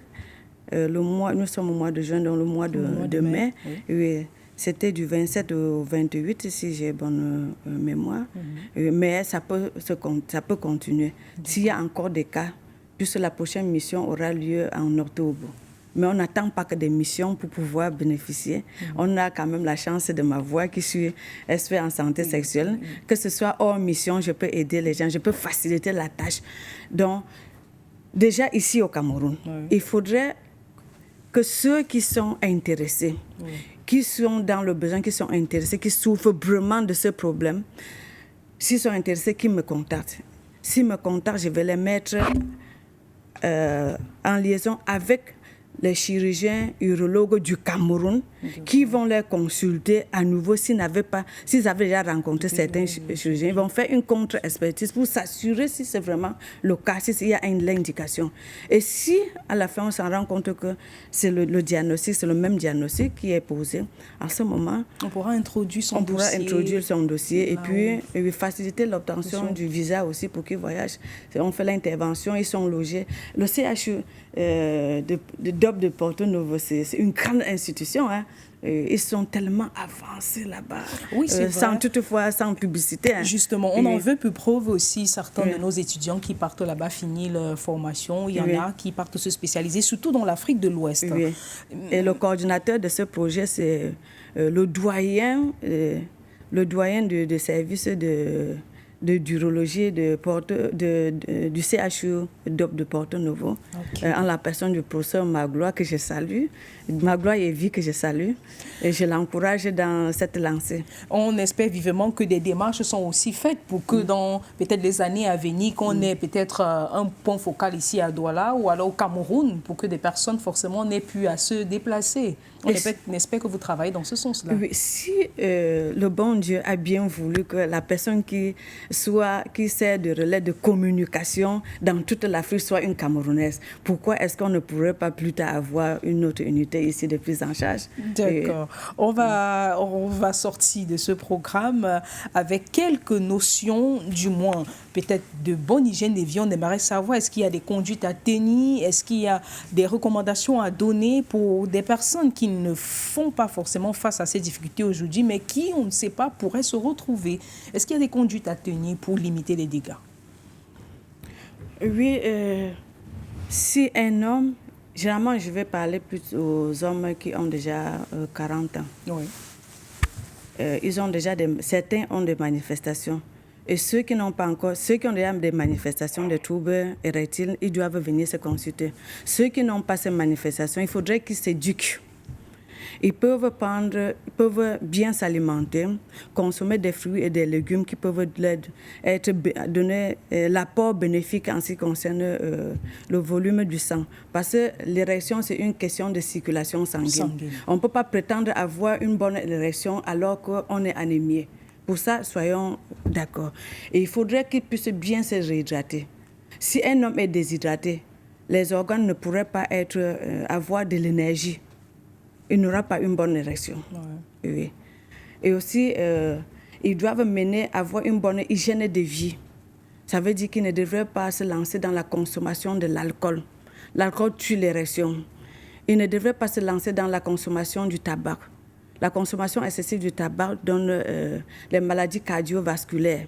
Nous sommes au mois de juin, donc le mois de mai. Oui. Oui, c'était du 27 au 28, si j'ai bonne mémoire. Mais ça peut continuer. S'il y a encore des cas, puisque la prochaine mission aura lieu en octobre. Mais on n'attend pas que des missions pour pouvoir bénéficier. On a quand même la chance de ma voix qui suis expert en santé sexuelle. Que ce soit hors mission, je peux aider les gens, je peux faciliter la tâche. Donc, déjà ici au Cameroun, il faudrait que ceux qui sont intéressés, qui sont dans le besoin, qui sont intéressés, qui souffrent vraiment de ce problème, s'ils sont intéressés, qu'ils me contactent. S'ils me contactent, je vais les mettre en liaison avec les chirurgiens urologues du Cameroun qui vont les consulter à nouveau s'ils avaient déjà rencontré certains chirurgiens. Ils vont faire une contre-expertise pour s'assurer si c'est vraiment le cas, s'il y a l'indication. Et si à la fin on s'en rend compte que c'est le diagnostic, c'est le même diagnostic qui est posé, à ce moment, on pourra introduire son dossier et puis faciliter l'obtention du visa aussi pour qu'ils voyagent. On fait l'intervention, ils sont logés. Le CHU de DOP de Porto Novo, c'est une grande institution. Hein. Ils sont tellement avancés là-bas, oui, sans publicité. Hein. Justement, on en veut plus preuve aussi certains de nos étudiants qui partent là-bas finir leur formation. Il y en a qui partent se spécialiser, surtout dans l'Afrique de l'Ouest. Oui. Et le coordinateur de ce projet, c'est le doyen de service d'urologie du CHU DOP de Porto Novo, en la personne du professeur Magloire que je salue, Magloire et Vie que je salue, et je l'encourage dans cette lancée. On espère vivement que des démarches sont aussi faites pour que dans peut-être les années à venir, qu'on ait peut-être un point focal ici à Douala ou alors au Cameroun, pour que des personnes forcément n'aient plus à se déplacer. On espère que vous travaillez dans ce sens-là. Oui, si le bon Dieu a bien voulu que la personne qui sert de relais de communication dans toute l'Afrique soit une Camerounaise, pourquoi est-ce qu'on ne pourrait pas plus tard avoir une autre unité ici de prise en charge? D'accord. On va sortir de ce programme avec quelques notions, du moins peut-être de bonne hygiène des vies. On aimerait savoir, est-ce qu'il y a des conduites à tenir? Est-ce qu'il y a des recommandations à donner pour des personnes qui ne font pas forcément face à ces difficultés aujourd'hui, mais qui, on ne sait pas, pourraient se retrouver? Est-ce qu'il y a des conduites à tenir pour limiter les dégâts? Oui, si un homme, généralement je vais parler plus aux hommes qui ont déjà 40 ans. Oui. Ils ont déjà certains ont des manifestations. Et ceux qui n'ont pas encore, ceux qui ont déjà des manifestations de troubles érectiles, ils doivent venir se consulter. Ceux qui n'ont pas ces manifestations, il faudrait qu'ils s'éduquent. Ils peuvent bien s'alimenter, consommer des fruits et des légumes qui peuvent donner l'apport bénéfique en ce qui concerne le volume du sang. Parce que l'érection, c'est une question de circulation sanguine. On ne peut pas prétendre avoir une bonne érection alors qu'on est anémié. Pour ça, soyons d'accord. Et il faudrait qu'il puisse bien se réhydrater. Si un homme est déshydraté, les organes ne pourraient pas avoir de l'énergie. Il n'aura pas une bonne érection. Ouais. Oui. Et aussi, ils doivent avoir une bonne hygiène de vie. Ça veut dire qu'ils ne devraient pas se lancer dans la consommation de l'alcool. L'alcool tue l'érection. Ils ne devraient pas se lancer dans la consommation du tabac. La consommation excessive du tabac donne les maladies cardiovasculaires,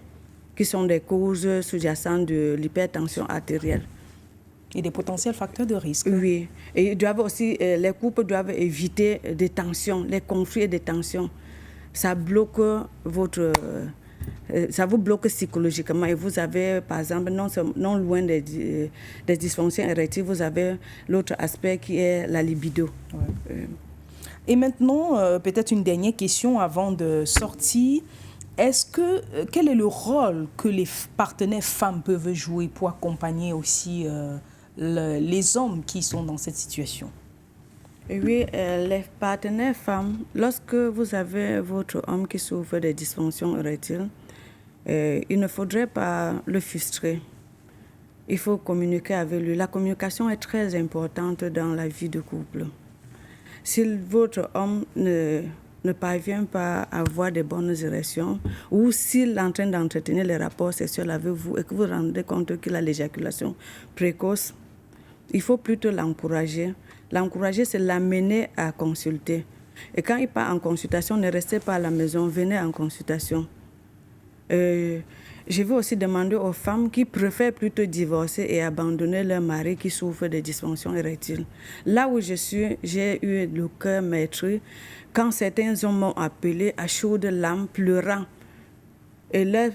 qui sont des causes sous-jacentes de l'hypertension artérielle. Et des potentiels facteurs de risque. Oui. Et ils doivent aussi, les couples doivent éviter des tensions, les conflits et des tensions. Ça bloque ça vous bloque psychologiquement. Et vous avez, par exemple, non loin des dysfonctions érectiles, vous avez l'autre aspect qui est la libido. Ouais. Et maintenant, peut-être une dernière question avant de sortir. Quel est le rôle que les partenaires femmes peuvent jouer pour accompagner aussi les hommes qui sont dans cette situation? Oui, les partenaires femmes, lorsque vous avez votre homme qui souffre de dysfonctions érectiles, il ne faudrait pas le frustrer. Il faut communiquer avec lui. La communication est très importante dans la vie de couple. Si votre homme ne parvient pas à avoir de bonnes érections, ou s'il est en train d'entretenir les rapports sexuels avec vous et que vous vous rendez compte qu'il a l'éjaculation précoce, il faut plutôt l'encourager. L'encourager, c'est l'amener à consulter. Et quand il part en consultation, ne restez pas à la maison, venez en consultation. Je veux aussi demander aux femmes qui préfèrent plutôt divorcer et abandonner leur mari qui souffre de dysfonction érectile. Là où je suis, j'ai eu le cœur meurtri quand certains hommes m'ont appelé à chaudes larmes, pleurant. Et là,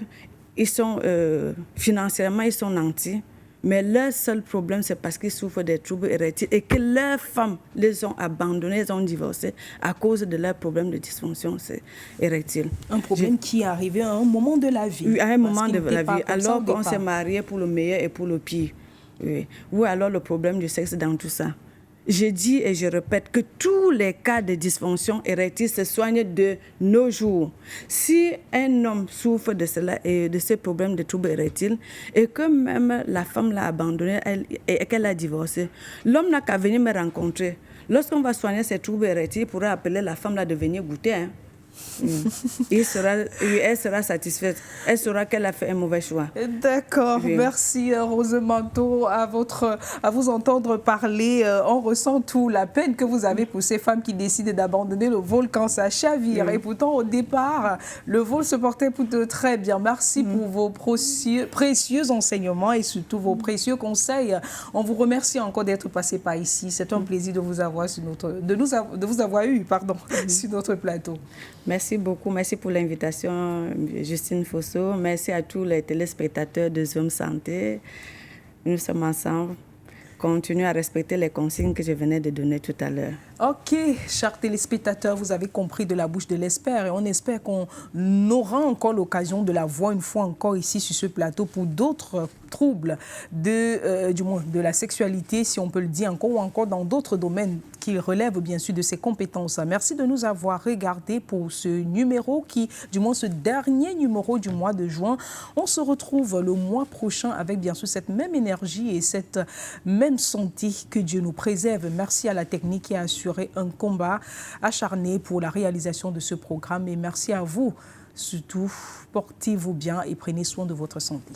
financièrement, ils sont nantis. Mais leur seul problème, c'est parce qu'ils souffrent des troubles érectiles et que leurs femmes les ont abandonnés, les ont divorcés à cause de leurs problèmes de dysfonction érectile. Un problème qui est arrivé à un moment de la vie. Oui, à un moment de la vie, alors qu'on s'est marié pour le meilleur et pour le pire. Oui. Ou alors le problème du sexe dans tout ça. Je dis et je répète que tous les cas de dysfonction érectile se soignent de nos jours. Si un homme souffre de cela et de ce problème de trouble érectile et que même la femme l'a abandonné et qu'elle a divorcé, l'homme n'a qu'à venir me rencontrer. Lorsqu'on va soigner ces troubles érectiles, il pourra appeler la femme là de venir goûter. Hein. Elle sera satisfaite. Elle saura qu'elle a fait un mauvais choix. D'accord, oui. Merci Rose Manteau. À vous entendre parler, on ressent tout la peine que vous avez pour ces femmes qui décident d'abandonner le vol quand ça chavire. Et pourtant, au départ, le vol se portait plutôt très bien. Merci pour vos précieux enseignements et surtout vos précieux conseils. On vous remercie encore d'être passé par ici. C'est un plaisir de vous avoir sur de vous avoir eu, sur notre plateau. Merci beaucoup. Merci pour l'invitation, Justine Fosso. Merci à tous les téléspectateurs de Zoom Santé. Nous sommes ensemble. Continuez à respecter les consignes que je venais de donner tout à l'heure. Ok, chers téléspectateurs, vous avez compris de la bouche de l'expert et on espère qu'on aura encore l'occasion de la voir une fois encore ici sur ce plateau pour d'autres troubles de la sexualité, si on peut le dire encore, ou encore dans d'autres domaines qui relèvent bien sûr de ses compétences. Merci de nous avoir regardés pour ce numéro ce dernier numéro du mois de juin. On se retrouve le mois prochain avec bien sûr cette même énergie et cette même santé. Que Dieu nous préserve. Merci à la technique qui a assuré un combat acharné pour la réalisation de ce programme et merci à vous. Surtout, portez-vous bien et prenez soin de votre santé.